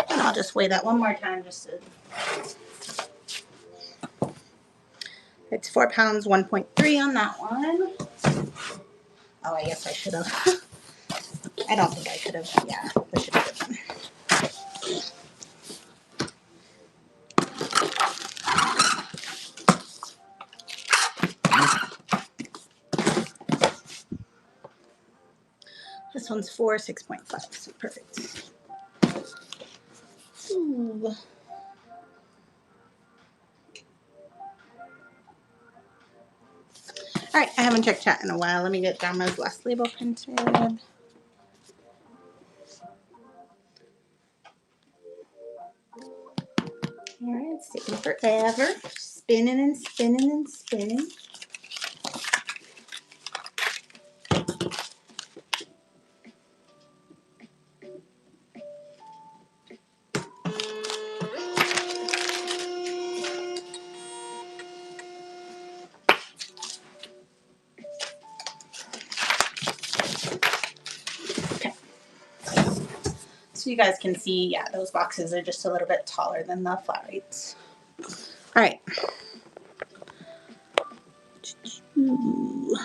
And I'll just weigh that one more time just to. It's 4 pounds, 1.3 on that one. Oh, I guess I should have. I don't think I could have. Yeah, I should have done. This one's 4, 6.5. So perfect. Ooh. All right, I haven't checked chat in a while. Let me get Dharma's last label printed. All right, it's taking forever. Spinning and spinning and spinning. Okay. So you guys can see, yeah, those boxes are just a little bit taller than the flat rates. All right. Ooh.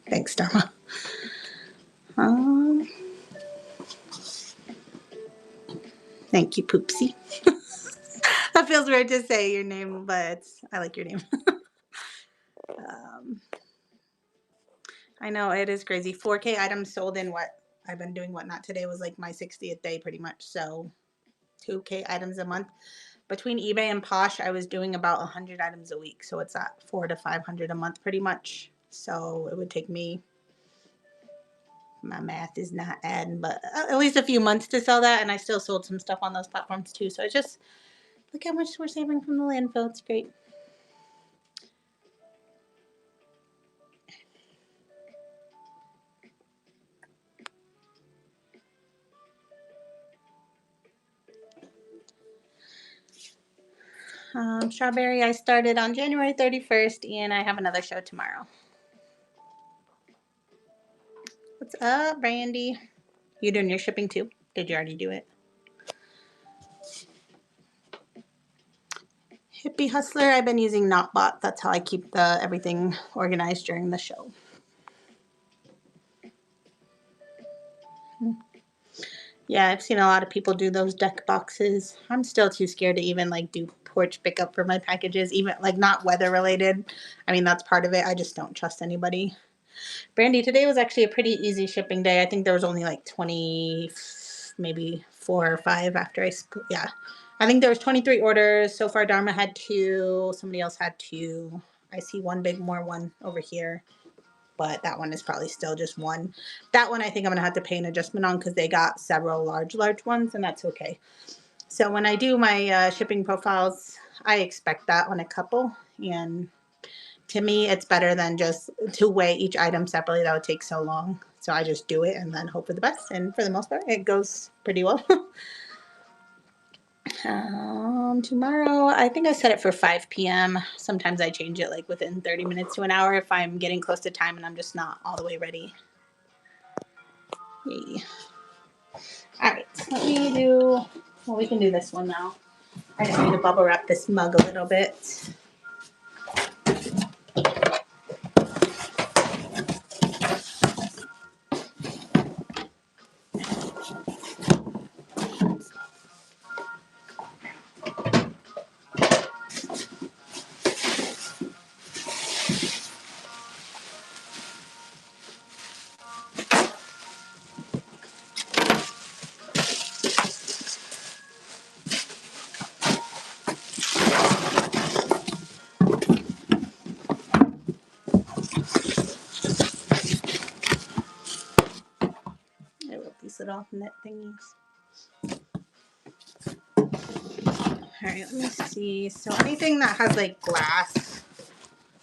Thanks, Dharma. Thank you, Poopsie. That feels weird to say your name, but I like your name. I know it is crazy. 4K items sold in what I've been doing. Whatnot today was like my 60th day, pretty much. So 2K items a month. Between eBay and Posh, I was doing about 100 items a week. So it's at 400 to 500 a month, pretty much. So it would take me. My math is not adding, but at least a few months to sell that, and I still sold some stuff on those platforms too. So it's just look how much we're saving from the landfill. It's great. Strawberry I started on January 31st, and I have another show tomorrow. What's up, Brandy? You doing your shipping too? Did you already do it? Hippie Hustler, I've been using Nutbot. That's how I keep everything organized during the show. Yeah, I've seen a lot of people do those deck boxes. I'm still too scared to even like do porch pickup for my packages, even like not weather related. I mean, that's part of it. I just don't trust anybody. Brandy, today was actually a pretty easy shipping day. I think there was only like 20, maybe 4 or 5 after yeah. I think there was 23 orders. So far, Dharma had 2. Somebody else had 2. I see one big more one over here, but that one is probably still just 1. That one I think I'm going to have to pay an adjustment on because they got several large ones, and that's okay. So when I do my shipping profiles, I expect that on a couple, and to me, it's better than just to weigh each item separately. That would take so long. So I just do it and then hope for the best. And for the most part, it goes pretty well. Tomorrow, I think I set it for 5 p.m. Sometimes I change it like within 30 minutes to an hour if I'm getting close to time and I'm just not all the way ready. Yay. All right, let me do, well, we can do this one now. I just need to bubble wrap this mug a little bit. I wrote these little net thingies. All right, let me see. So anything that has like glass,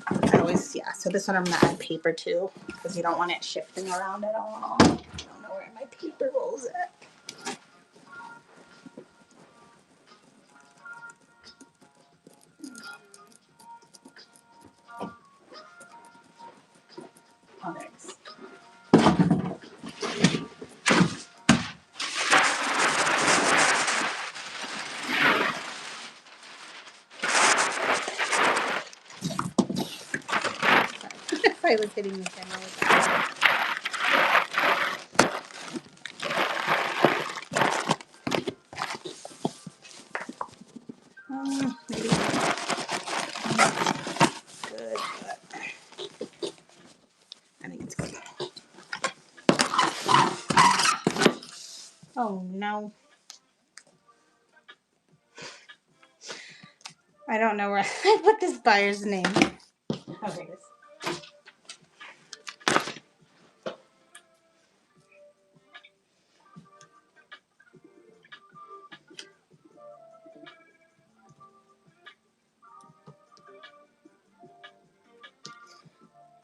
I always, yeah. So this one I'm gonna add paper too because you don't want it shifting around at all. I don't know where my paper rolls at. Oh, there it is. If I was hitting the camera with that. Maybe not good, but I think it's good. Oh no. I don't know where I put this buyer's name. Oh, there it is.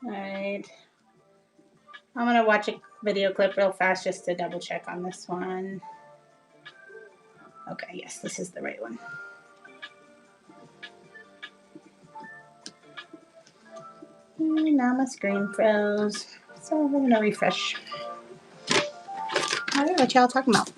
All right. I'm gonna watch a video clip real fast just to double check on this one. Okay, yes, this is the right one. Now my screen froze, so we're gonna refresh. All right, what y'all talking about?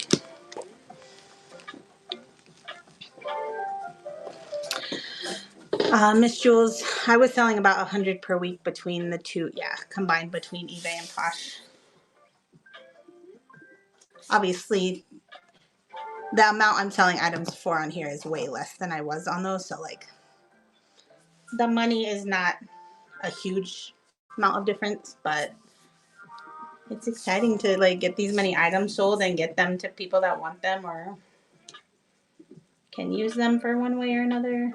Miss Jules, I was selling about 100 per week between the two, yeah, combined between eBay and Posh. Obviously, the amount I'm selling items for on here is way less than I was on those, so like the money is not a huge amount of difference, but it's exciting to like get these many items sold and get them to people that want them or can use them for one way or another.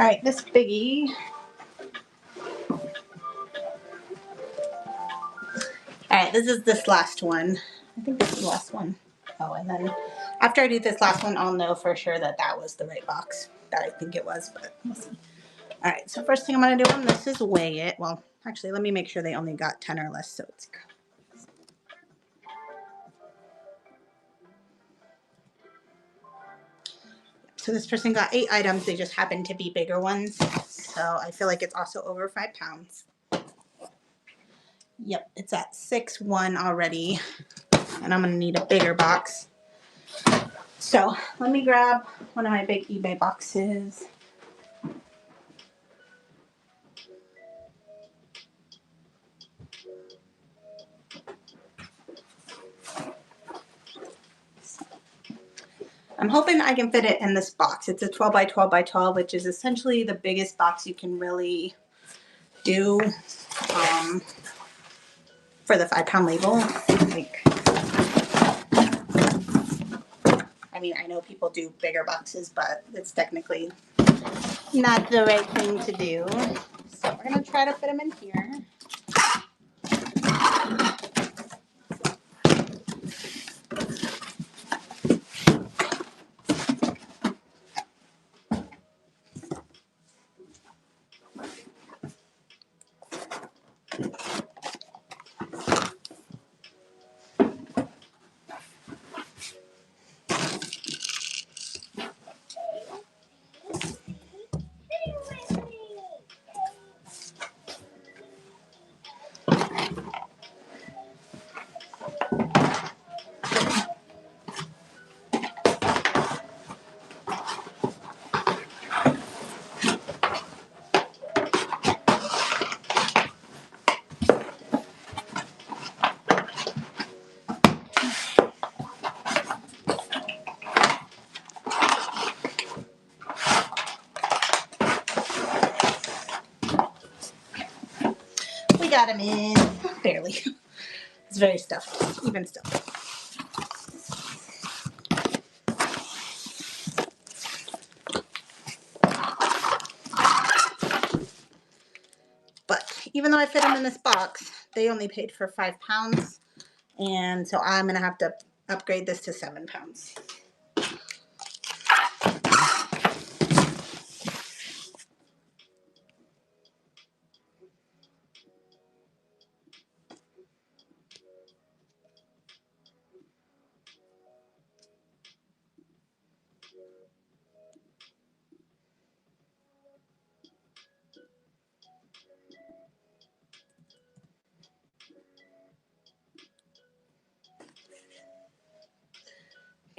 right, this biggie. All right, this last one. I think this is the last one. Oh, and then after I do this last one, I'll know for sure that that was the right box that I think it was, but we'll see. All right, so first thing I'm gonna do on this is weigh it. Well, actually, let me make sure they only got 10 or less, so it's. So this person got 8 items. They just happen to be bigger ones. So I feel like it's also over 5 pounds. Yep, it's at 6.1 already. And I'm gonna need a bigger box. So let me grab one of my big eBay boxes. I'm hoping I can fit it in this box. It's a 12 by 12 by 12, which is essentially the biggest box you can really do for the 5 pound label. Like, I mean, I know people do bigger boxes, but it's technically not the right thing to do. So we're gonna try to fit them in here. We got them in, barely. It's very stuffed, even stuffed. But even though I fit them in this box, they only paid for 5 pounds. And so I'm gonna have to upgrade this to 7 pounds.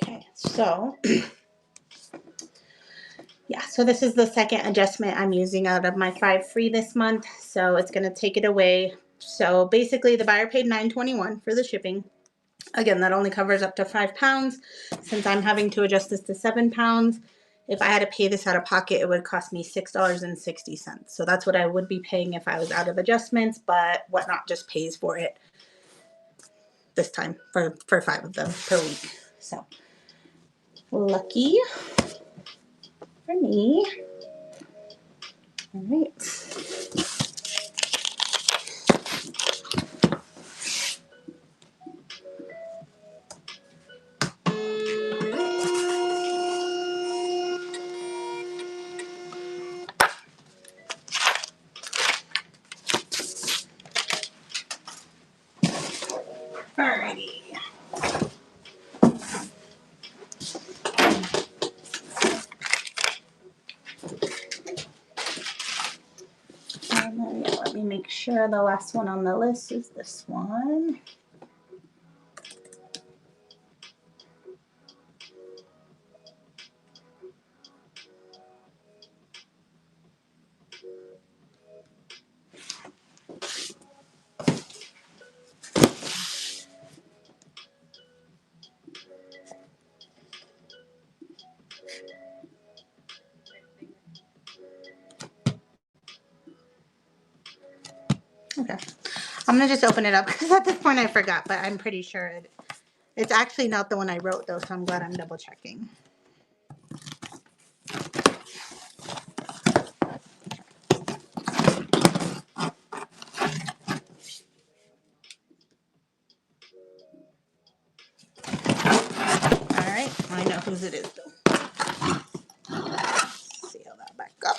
Okay, so yeah, so this is the second adjustment I'm using out of my 5 free this month. So it's gonna take it away. So basically the buyer paid $9.21 for the shipping. Again, that only covers up to 5 pounds. Since I'm having to adjust this to 7 pounds, if I had to pay this out of pocket, it would cost me $6.60. So that's what I would be paying if I was out of adjustments, but Whatnot just pays for it this time for 5 of them per week. So lucky for me. All right. Alrighty. And then let me make sure the last one on the list is this one. Okay. I'm gonna just open it up because at this point I forgot, but I'm pretty sure it's actually not the one I wrote though, so I'm glad I'm double checking. I know whose it is though. Let's see how that back up.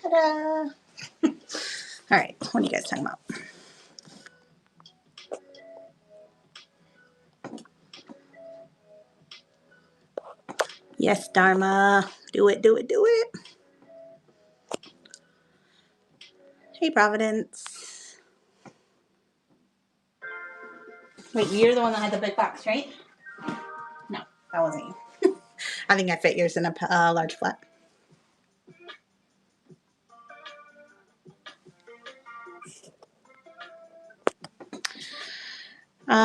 Ta-da! All right, what are you guys talking about? Yes, Dharma. Do it, do it, do it. Hey, Providence. Wait, you're the one that had the big box, right? No, that wasn't you. I think I fit yours in a large flat.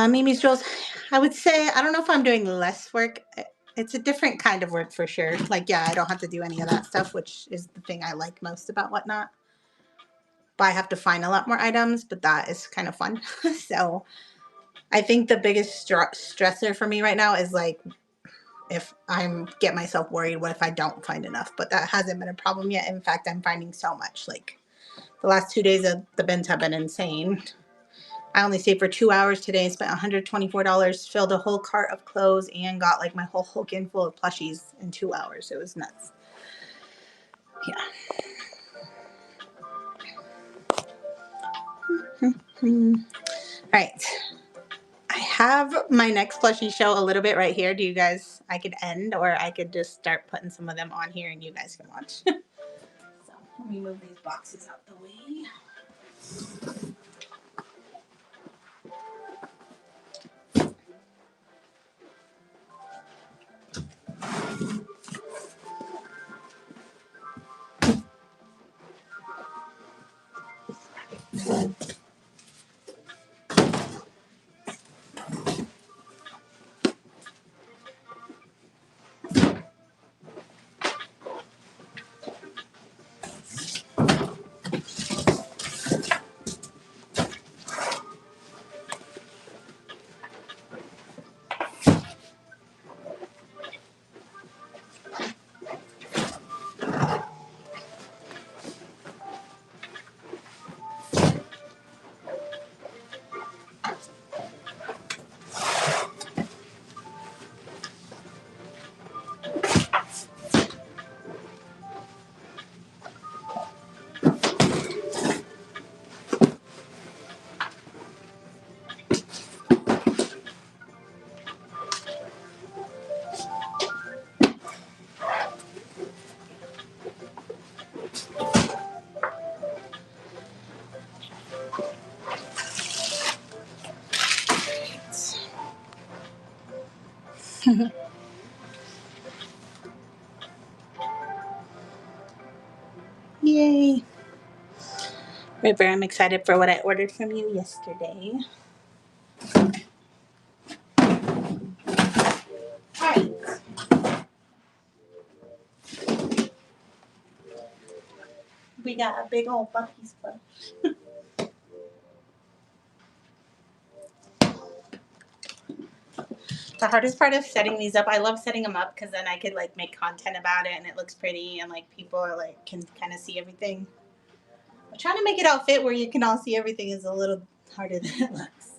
Mimi's Jewels, I would say, I don't know if I'm doing less work. It's a different kind of work for sure. Like, yeah, I don't have to do any of that stuff, which is the thing I like most about Whatnot. But I have to find a lot more items, but that is kind of fun. So I think the biggest stressor for me right now is like, if I'm get myself worried, what if I don't find enough? But that hasn't been a problem yet. In fact, I'm finding so much. Like the last 2 days of the bins have been insane. I only stayed for 2 hours today, spent $124, filled a whole cart of clothes, and got like my whole Hulk full of plushies in 2 hours. It was nuts. Yeah. All right. I have my next plushie show a little bit right here. Do you guys, I could end or I could just start putting some of them on here and you guys can watch. So let me move these boxes out the way. Yay. River, I'm excited for what I ordered from you yesterday. All right. We got a big old Bucky's plush. The hardest part of setting these up, I love setting them up because then I could like make content about it and it looks pretty and like people are like can kind of see everything. But trying to make it all fit where you can all see everything is a little harder than it looks.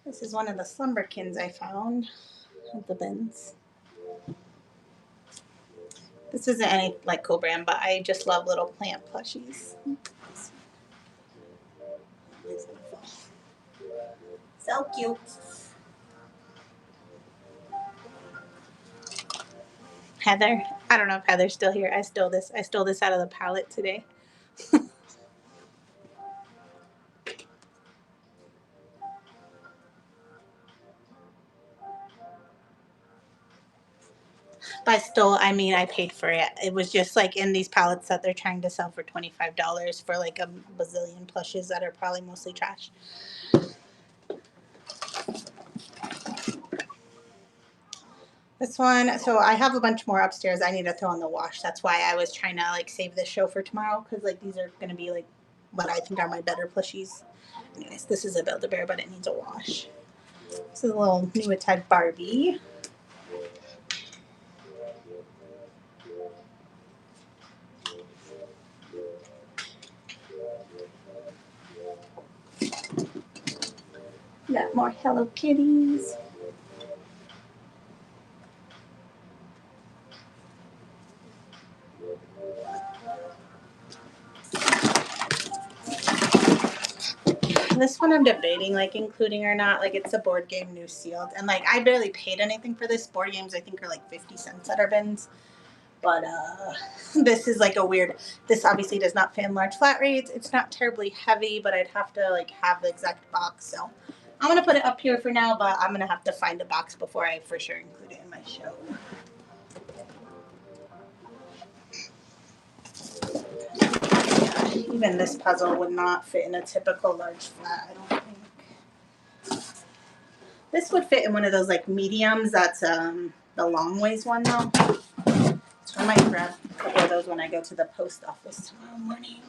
This is one of the slumberkins I found at the bins. This isn't any like cool brand, but I just love little plant plushies. So cute. Heather. I don't know if Heather's still here. I stole this. I stole this out of the pallet today. By stole, I mean I paid for it. It was just like in these pallets that they're trying to sell for $25 for like a bazillion plushes that are probably mostly trash. This one, so I have a bunch more upstairs I need to throw in the wash. That's why I was trying to like save this show for tomorrow, because like these are going to be like what I think are my better plushies. Anyways, this is a Build-A-Bear, but it needs a wash. This is a little Nutbot Barbie. Got more Hello Kitties. This one I'm debating like including or not. Like it's a board game new sealed, and like I barely paid anything for this. Board games I think are like 50 cents at our bins. But this is like a weird, this obviously does not fit in large flat rates. It's not terribly heavy, but I'd have to like have the exact box. So I'm going to put it up here for now, but I'm going to have to find a box before I for sure include it in my show. Even this puzzle would not fit in a typical large flat, I don't think. This would fit in one of those like mediums. That's the long ways one though. So I might grab a couple of those when I go to the post office tomorrow morning.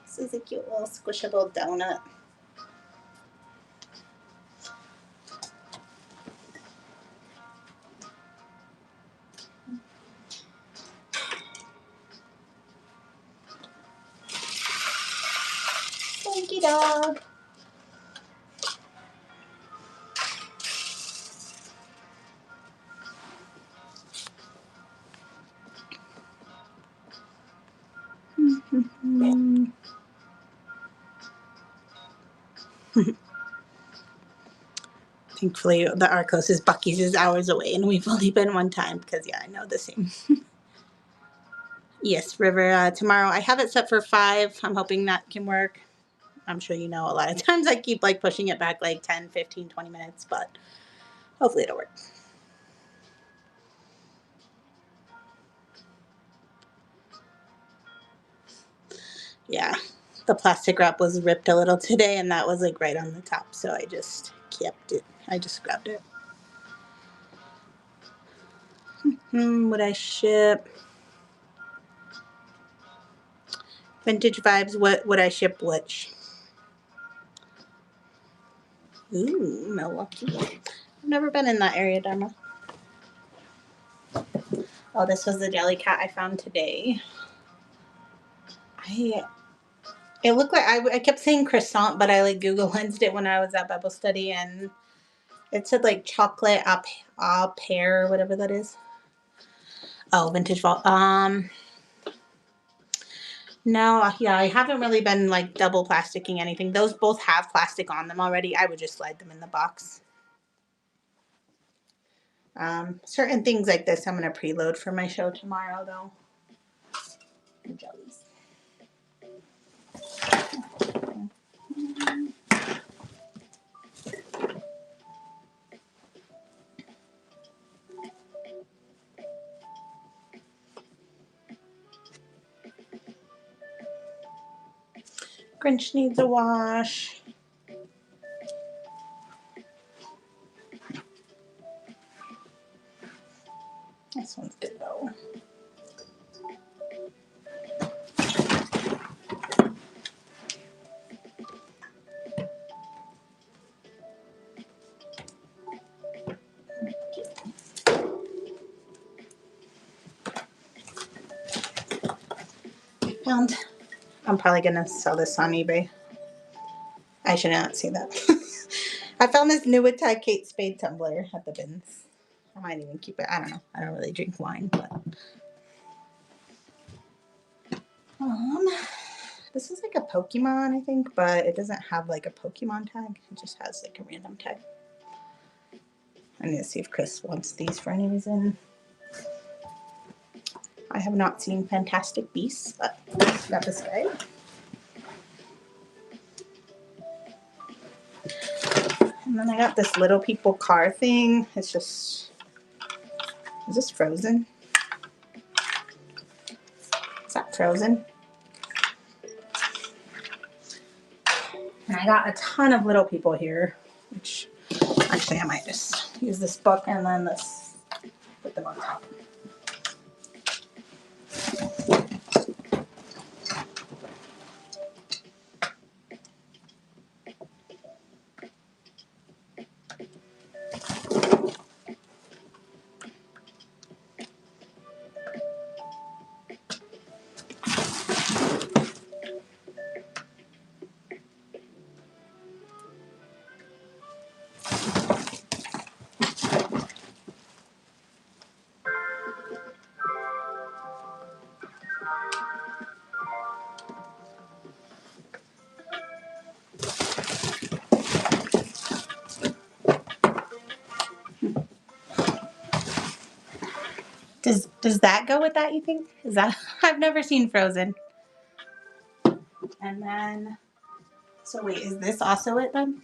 This is a cute little squishable donut. Slinky dog. Thankfully, our closest Buc-ee's is hours away, and we've only been one time because, yeah, I know the same. Yes, River, tomorrow. I have it set for 5. I'm hoping that can work. I'm sure you know a lot of times I keep like pushing it back like 10, 15, 20 minutes, but hopefully it'll work. Yeah, the plastic wrap was ripped a little today, and that was like right on the top, so I just kept it. I just grabbed it. Would I ship? Vintage Vibes, what would I ship which? Ooh, Milwaukee. I've never been in that area, Dharma. Oh, this was the jelly cat I found today. It looked like, I kept saying croissant, but I like Google lensed it when I was at Bible study, and it said like chocolate a pear or whatever that is. Oh, Vintage Vault. No, yeah, I haven't really been like double plasticking anything. Those both have plastic on them already. I would just slide them in the box. Certain things like this I'm going to preload for my show tomorrow, though. The jellies. Grinch needs a wash. This one's good, though. Found. I'm probably going to sell this on eBay. I should not say that. I found this Nutbot Kate Spade tumbler at the bins. I might even keep it. I don't know. I don't really drink wine, but this is like a Pokemon, I think, but it doesn't have like a Pokemon tag. It just has like a random tag. I need to see if Chris wants these for any reason. I have not seen Fantastic Beasts, but I got this guy. And then I got this Little People car thing. It's just, is this Frozen? Is that Frozen? And I got a ton of Little People here, which actually I might just use this book and then this, put them on top. Does that go with that, you think? Is that, I've never seen Frozen. And then, so wait, is this also it then?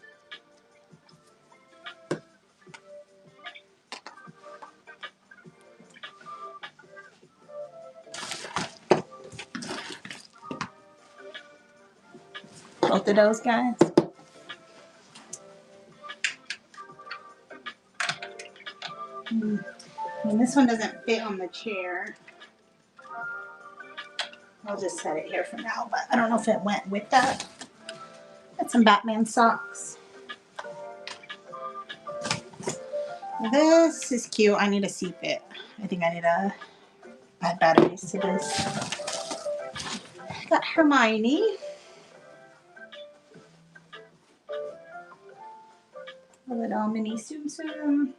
Both of those guys? I mean, this one doesn't fit on the chair. I'll just set it here for now, but I don't know if it went with that. Got some Batman socks. This is cute. I need a seat fit. I think I need to add batteries to this. Got Hermione. A little mini Tsum Tsum.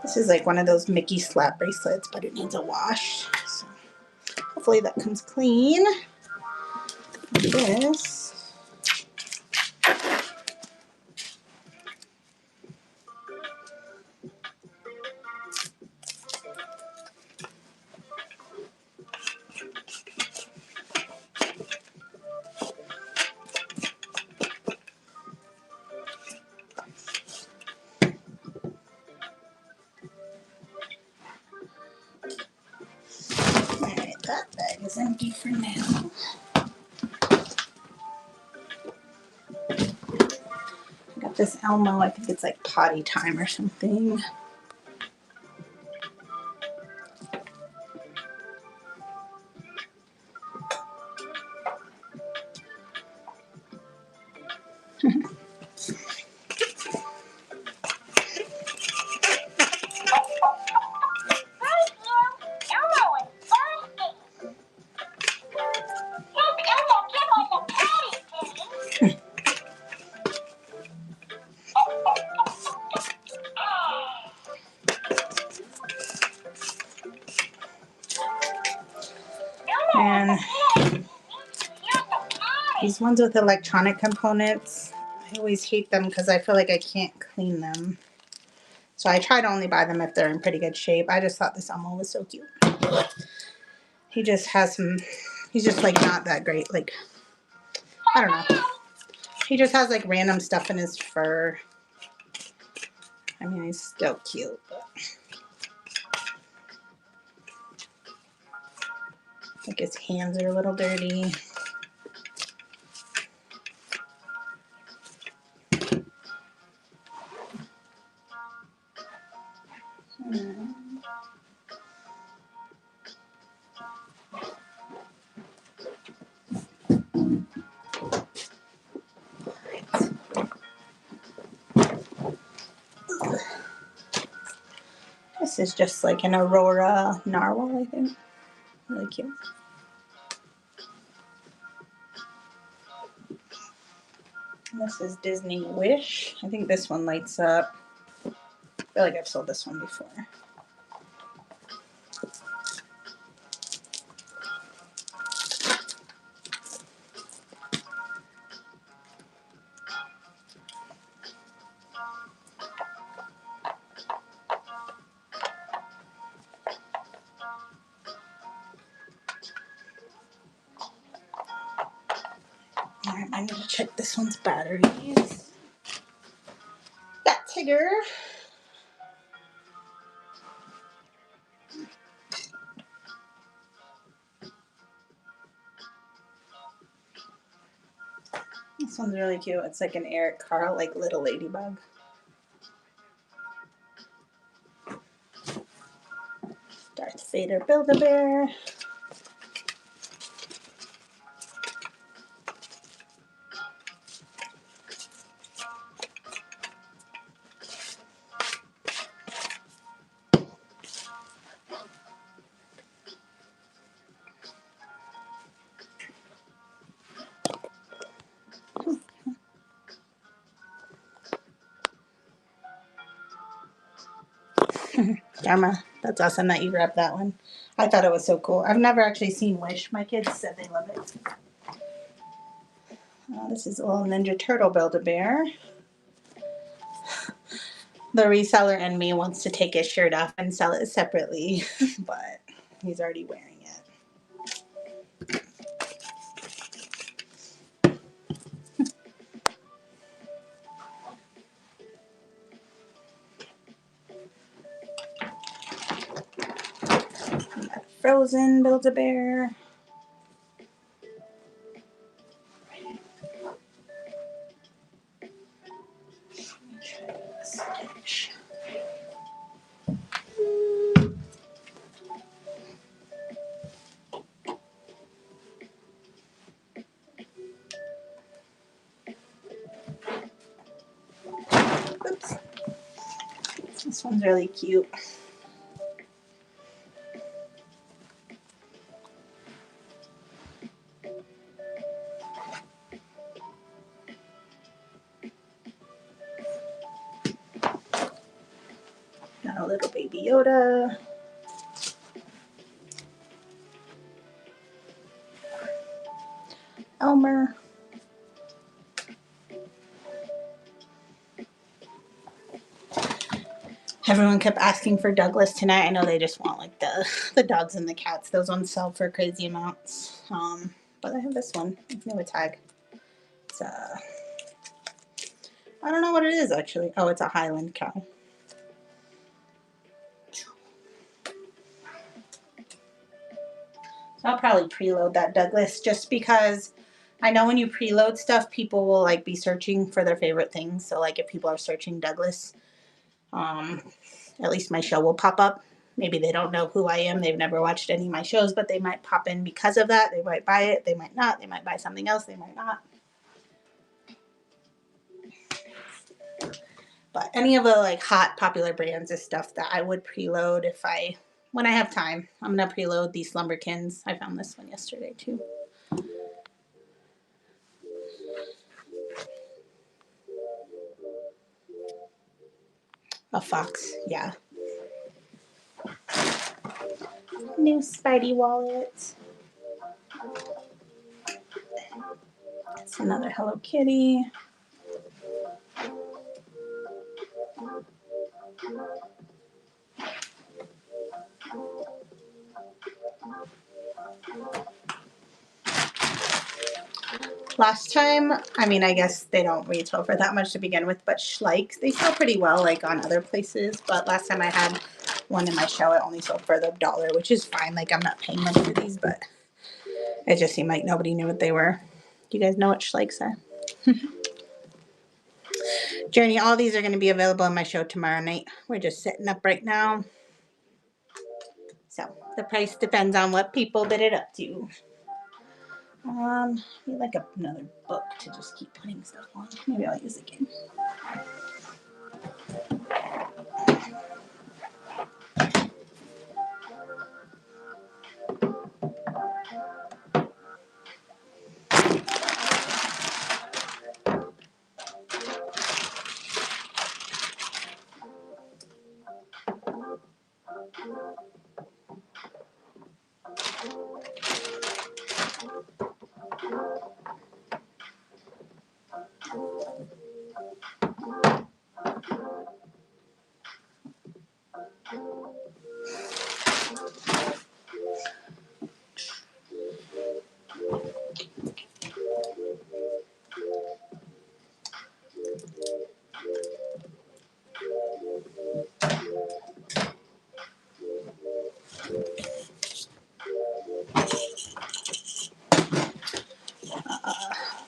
This is like one of those Mickey slap bracelets, but it needs a wash. So hopefully that comes clean. This. Alright, that bag is empty for now. I got this Elmo, I think it's like potty time or something. And these ones with electronic components, I always hate them because I feel like I can't clean them. So I try to only buy them if they're in pretty good shape. I just thought this Elmo was so cute. He just has some, he's just like not that great. Like, I don't know. He just has like random stuff in his fur. I mean, he's still cute, but like his hands are a little dirty. This is just like an Aurora narwhal, I think. Really cute. This is Disney Wish. I think this one lights up. I feel like I've sold this one before. Alright, I need to check this one's batteries. Got Tigger. This one's really cute. It's like an Eric Carle, like little ladybug. Darth Vader Build-A-Bear. Dharma, that's awesome that you grabbed that one. I thought it was so cool. I've never actually seen Wish. My kids said they love it. This is a little Ninja Turtle Build-A-Bear. The reseller in me wants to take his shirt off and sell it separately, but he's already wearing it. Frozen Build-A-Bear. Oops. This one's really cute. Got a little baby Yoda. Elmer. Everyone kept asking for Douglas tonight. I know they just want like the dogs and the cats. Those ones sell for crazy amounts. But I have this one. No tag. It's I don't know what it is actually. Oh, it's a Highland cow. So I'll probably preload that Douglas just because I know when you preload stuff, people will like be searching for their favorite things. So like if people are searching Douglas, at least my show will pop up. Maybe they don't know who I am. They've never watched any of my shows, but they might pop in because of that. They might buy it. They might not. They might buy something else. They might not. But any of the like hot popular brands is stuff that I would preload when I have time. I'm going to preload these Slumberkins. I found this one yesterday too. A fox, yeah. New Spidey wallet. It's another Hello Kitty. Last time, I mean, I guess they don't retail for that much to begin with, but Schleich, they sell pretty well like on other places. But last time I had one in my show, it only sold for the $1, which is fine. Like I'm not paying money for these, but it just seemed like nobody knew what they were. Do you guys know what Schleichs are? Journey, all these are going to be available in my show tomorrow night. We're just setting up right now. So the price depends on what people bid it up to. I need like another book to just keep putting stuff on. Maybe I'll use it again.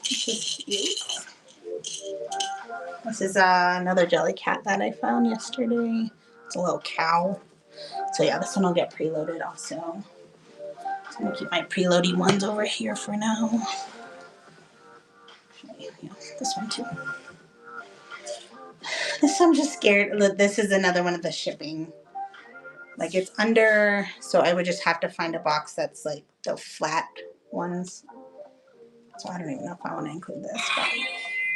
This is cute. This is another jelly cat that I found yesterday. It's a little cow. So yeah, this one will get preloaded also. So I'm gonna keep my preloading ones over here for now. Yeah, this one too. This I'm just scared. Look, this is another one of the shipping. Like it's under, so I would just have to find a box that's like the flat ones. So I don't even know if I want to include this, but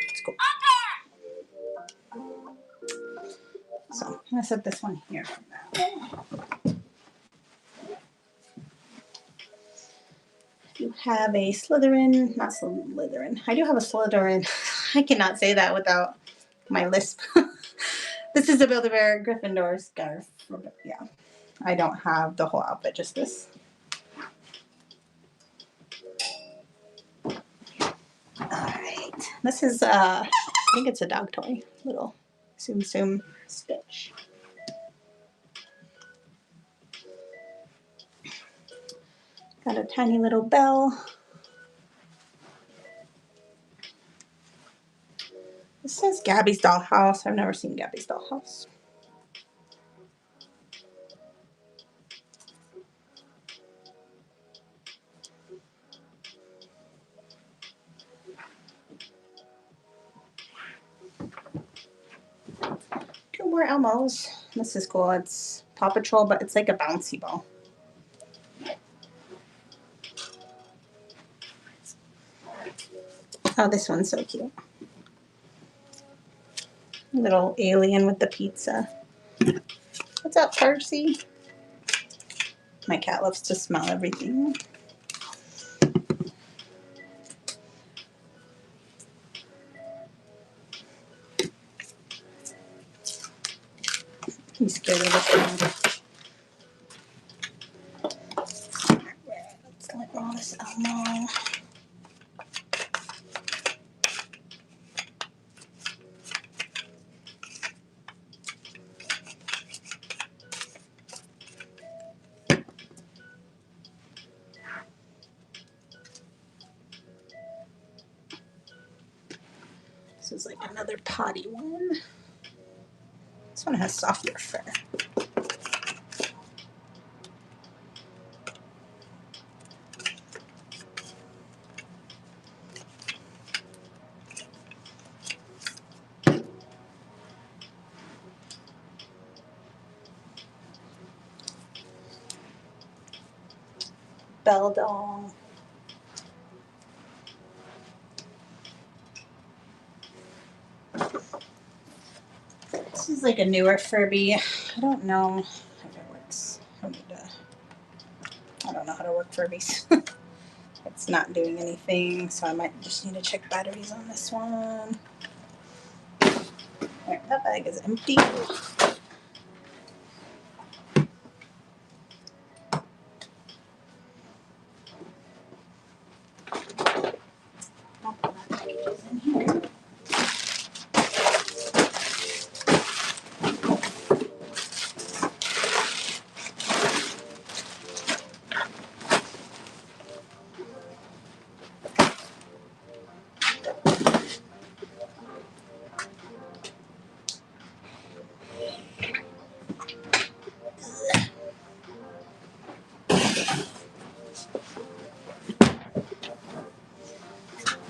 it's cool. So I'm gonna set this one here for now. I do have a Slytherin, not Slytherin. I do have a Slytherin. I cannot say that without my lisp. This is a Build-A-Bear Gryffindor scarf. Yeah, I don't have the whole outfit, just this. All right, this is I think it's a dog toy, little Tsum Tsum Stitch. Got a tiny little bell. This says Gabby's Dollhouse. I've never seen Gabby's Dollhouse. Two more Elmos. This is cool. It's Paw Patrol, but it's like a bouncy ball. Oh, this one's so cute. Little alien with the pizza. What's up, Percy? My cat loves to smell everything. He's scared of the smell. Let's let all this Elmo. This is like another potty one. This one has softer fur. Bell doll. This is like a newer Furby. I don't know how it works. I don't know how to work Furbies. It's not doing anything, so I might just need to check batteries on this one. Alright, that bag is empty.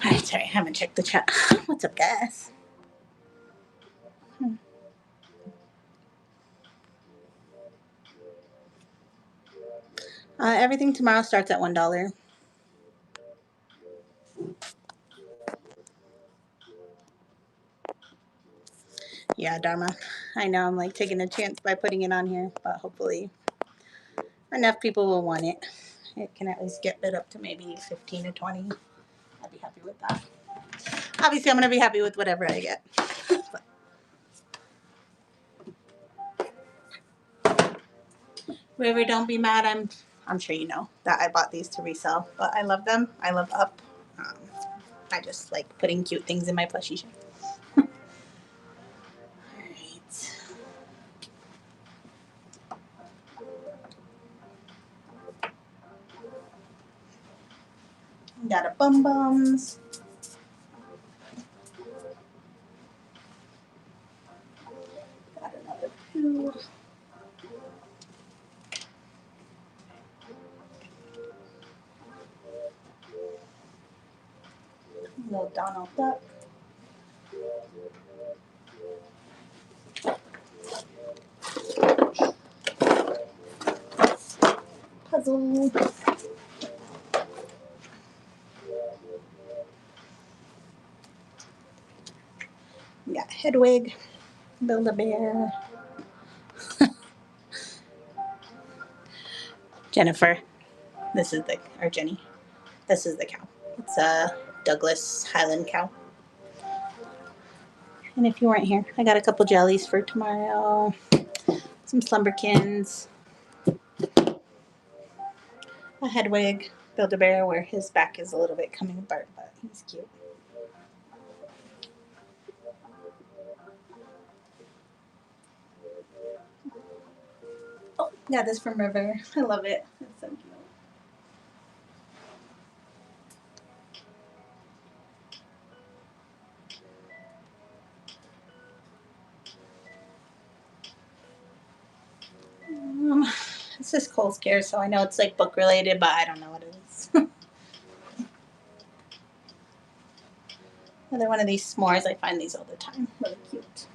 Alright, sorry, I haven't checked the chat. What's up, guys? Everything tomorrow starts at $1. Yeah, Dharma. I know I'm like taking a chance by putting it on here, but hopefully enough people will want it. It can at least get bid up to maybe 15 to 20. I'd be happy with that. Obviously, I'm going to be happy with whatever I get. River, don't be mad. I'm sure you know that I bought these to resell, but I love them. I love Up. I just like putting cute things in my plushie shop. Alright. Got a Bum Bums. Got another Pooh. Little Donald Duck. Puzzle. We got Hedwig. Build-A-Bear. Jennifer. This is or Jenny. This is the cow. It's a Douglas Highland cow. And if you weren't here, I got a couple jellies for tomorrow. Some Slumberkins. A Hedwig. Build-A-Bear where his back is a little bit coming apart, but he's cute. Oh, got this from River. I love it. It's so cute. It's just Cole's Care, so I know it's like book related, but I don't know what it is. Another one of these s'mores. I find these all the time. Really cute.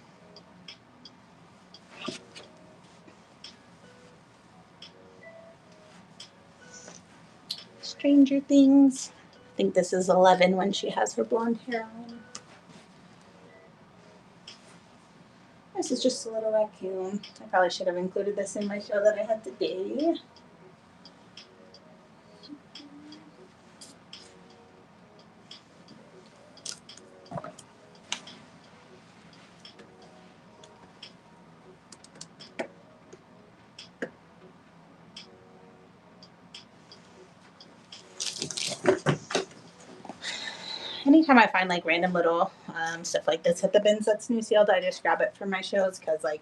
Stranger Things. I think this is 11 when she has her blonde hair on. This is just a little raccoon. I probably should have included this in my show that I had today. Anytime I find like random little stuff like this at the bins that's new sealed, I just grab it for my shows because like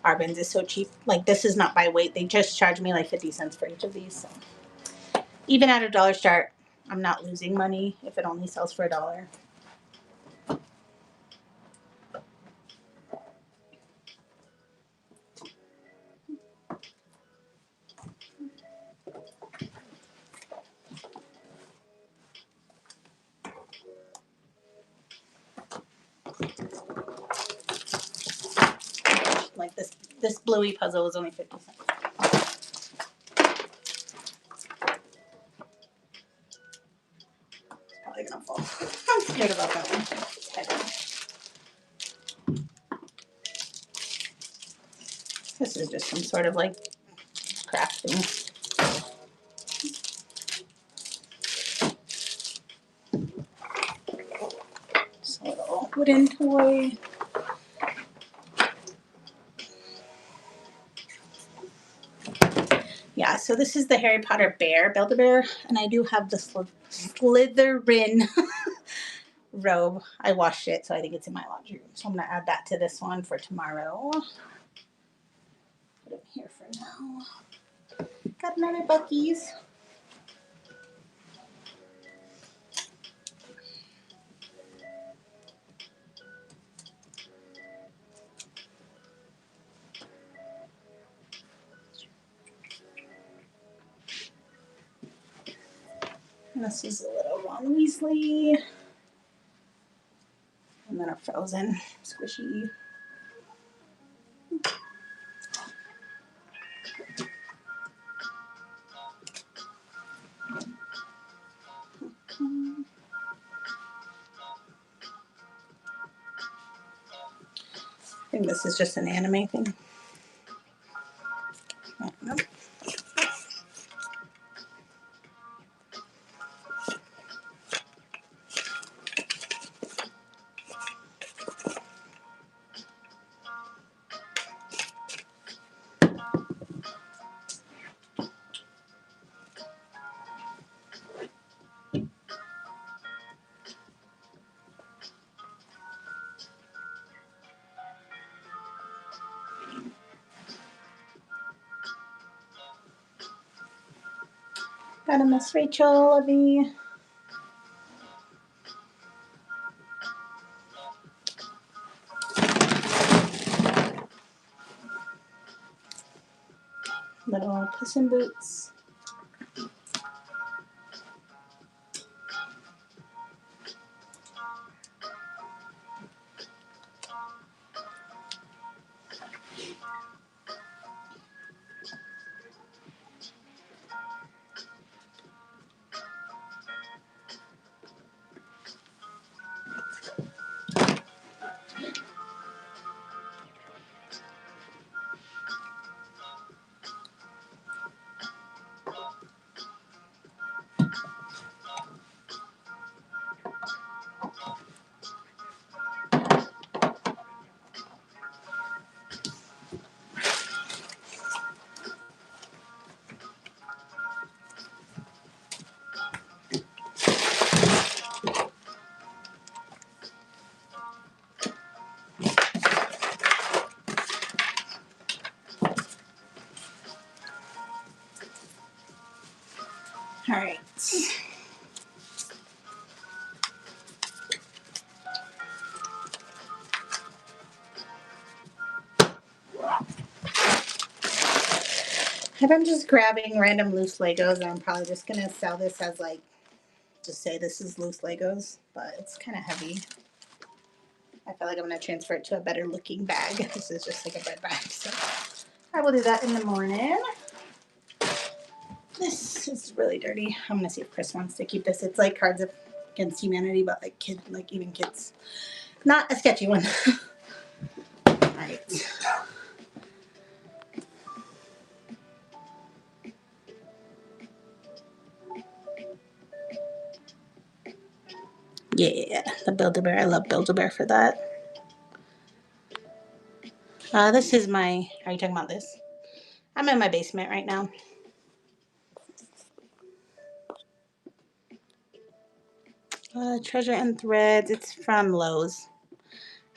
our bins is so cheap. Like this is not by weight. They just charge me like 50 cents for each of these. So even at a dollar start, I'm not losing money if it only sells for $1. Like this bluey puzzle is only 50 cents. It's probably gonna fall. I'm scared about that one. It's heavy. This is just some sort of like craft thing. Just a little wooden toy. Yeah, so this is the Harry Potter bear, Build-A-Bear, and I do have the Slytherin robe. I washed it, so I think it's in my laundry room. So I'm gonna add that to this one for tomorrow. Put it here for now. Got another Buc-ee's. And this is a little Ron Weasley. And then a Frozen squishy. I think this is just an anime thing. I don't know. Got a Miss Rachel, Lovey. Little Puss in Boots. All right. I've been just grabbing random loose Legos, and I'm probably just gonna sell this as like, just say this is loose Legos, but it's kind of heavy. I feel like I'm gonna transfer it to a better looking bag. This is just like a bread bag, so I will do that in the morning. This is really dirty. I'm gonna see if Chris wants to keep this. It's like Cards Against Humanity, but like even kids. Not a sketchy one. All right. Yeah, the Build-A-Bear. I love Build-A-Bear for that. This is my, are you talking about this? I'm in my basement right now. Treasure and Threads. It's from Lowe's.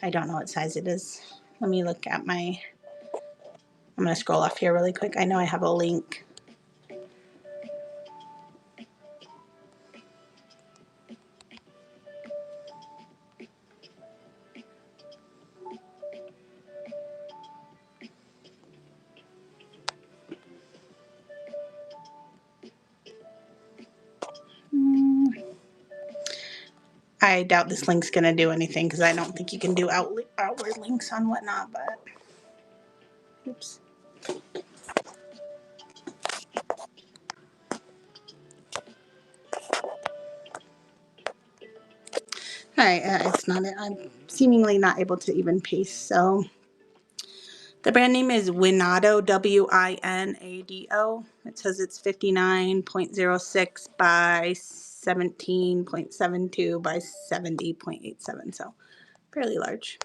I don't know what size it is. Let me look at my, I'm going to scroll off here really quick. I know I have a link. I doubt this link's going to do anything because I don't think you can do outward links on whatnot, but oops. Alright, it's not, I'm seemingly not able to even paste, so the brand name is Winado, W-I-N-A-D-O. It says it's 59.06 by 17.72 by 70.87, so fairly large.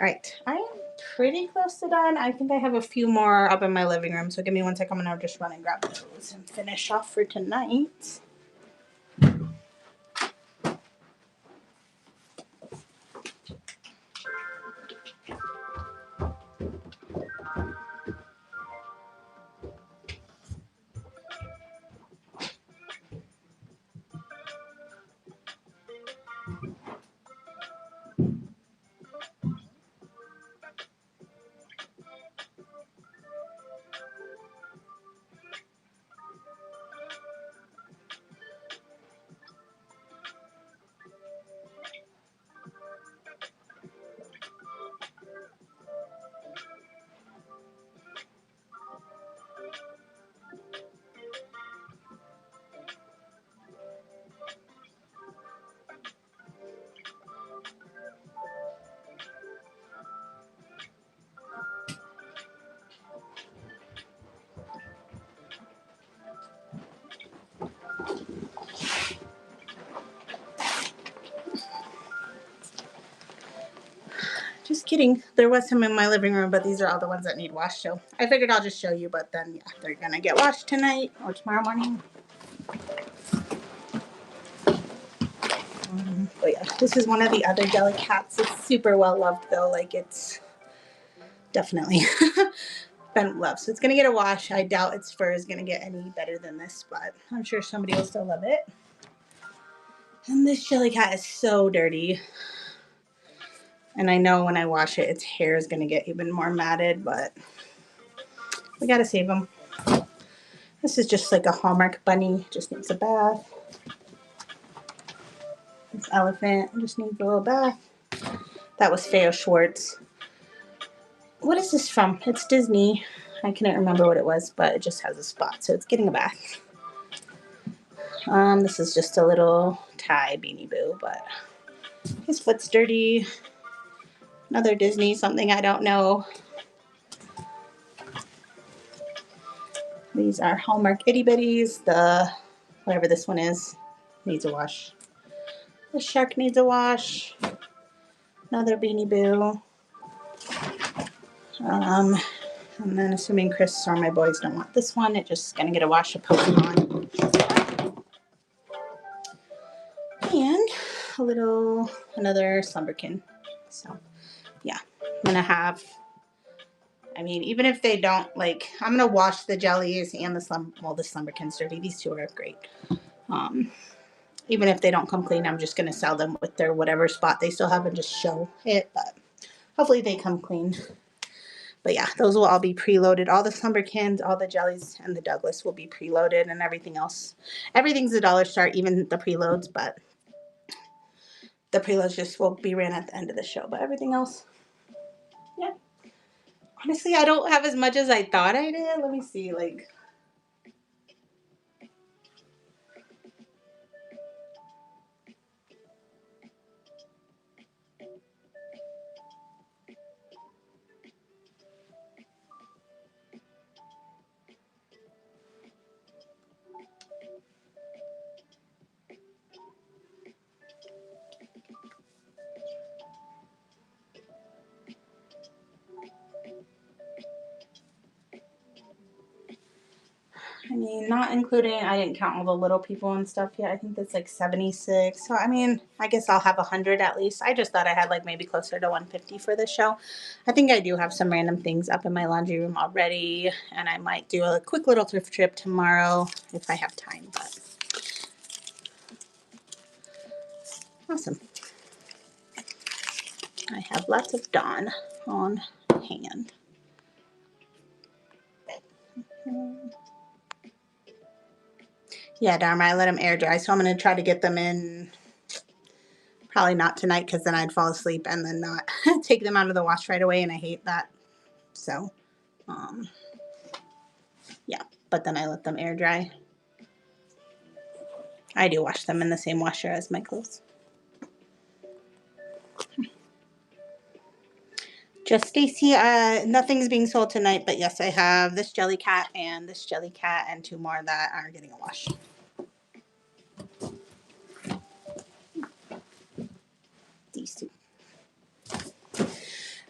Alright, I am pretty close to done. I think I have a few more up in my living room, so give me one second. I'm going to just run and grab those and finish off for tonight. Just kidding. There was some in my living room, but these are all the ones that need washed. So I figured I'll just show you, but then yeah, they're gonna get washed tonight or tomorrow morning. But yeah, this is one of the other deli cats. It's super well loved though. Like it's definitely been loved. So it's gonna get a wash. I doubt its fur is gonna get any better than this, but I'm sure somebody will still love it. And this jelly cat is so dirty. And I know when I wash it, its hair is gonna get even more matted, but we gotta save him. This is just like a Hallmark bunny, just needs a bath. This elephant just needs a little bath. That was Feo Schwartz. What is this from? It's Disney. I can't remember what it was, but it just has a spot, so it's getting a bath. This is just a little Thai Beanie Boo, but his foot's dirty. Another Disney, something I don't know. These are Hallmark Itty Bitties. The, whatever this one is, needs a wash. The shark needs a wash. Another Beanie Boo. And then assuming Chris or my boys don't want this one, it's just gonna get a wash of Pokemon. And a little, another Slumberkin. So, yeah, I'm gonna have, I mean, even if they don't, like, I'm gonna wash the jellies and the Slumberkin's dirty. These two are great. Even if they don't come clean, I'm just gonna sell them with their whatever spot they still have and just show it, but hopefully they come clean. But yeah, those will all be preloaded. All the Slumberkins, all the jellies, and the Douglas will be preloaded, and everything else. Everything's a dollar start, even the preloads, but the preloads just will be ran at the end of the show. But everything else, yeah. Honestly, I don't have as much as I thought I did. Let me see, like, I mean, not including, I didn't count all the little people and stuff yet. I think that's like 76. So, I mean, I guess I'll have 100 at least. I just thought I had like maybe closer to 150 for this show. I think I do have some random things up in my laundry room already. And I might do a quick little thrift trip tomorrow if I have time. But awesome. I have lots of Dawn on hand. Yeah, Dharma, I let them air dry. So I'm going to try to get them in. Probably not tonight because then I'd fall asleep and then not take them out of the wash right away, and I hate that. So, yeah, but then I let them air dry. I do wash them in the same washer as my clothes. Just Stacy, nothing's being sold tonight, but yes, I have this jelly cat and this jelly cat and two more that are getting a wash. These two.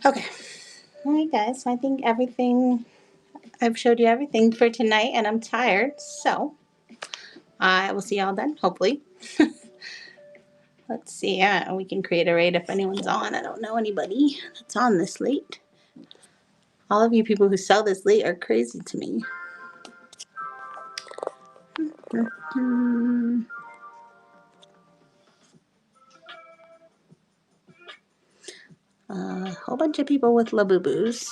Okay. All right, guys. So I think I've showed you everything for tonight, and I'm tired, so I will see y'all then, hopefully. Let's see. We can create a raid if anyone's on. I don't know anybody that's on this late. All of you people who sell this late are crazy to me. A whole bunch of people with Labubus.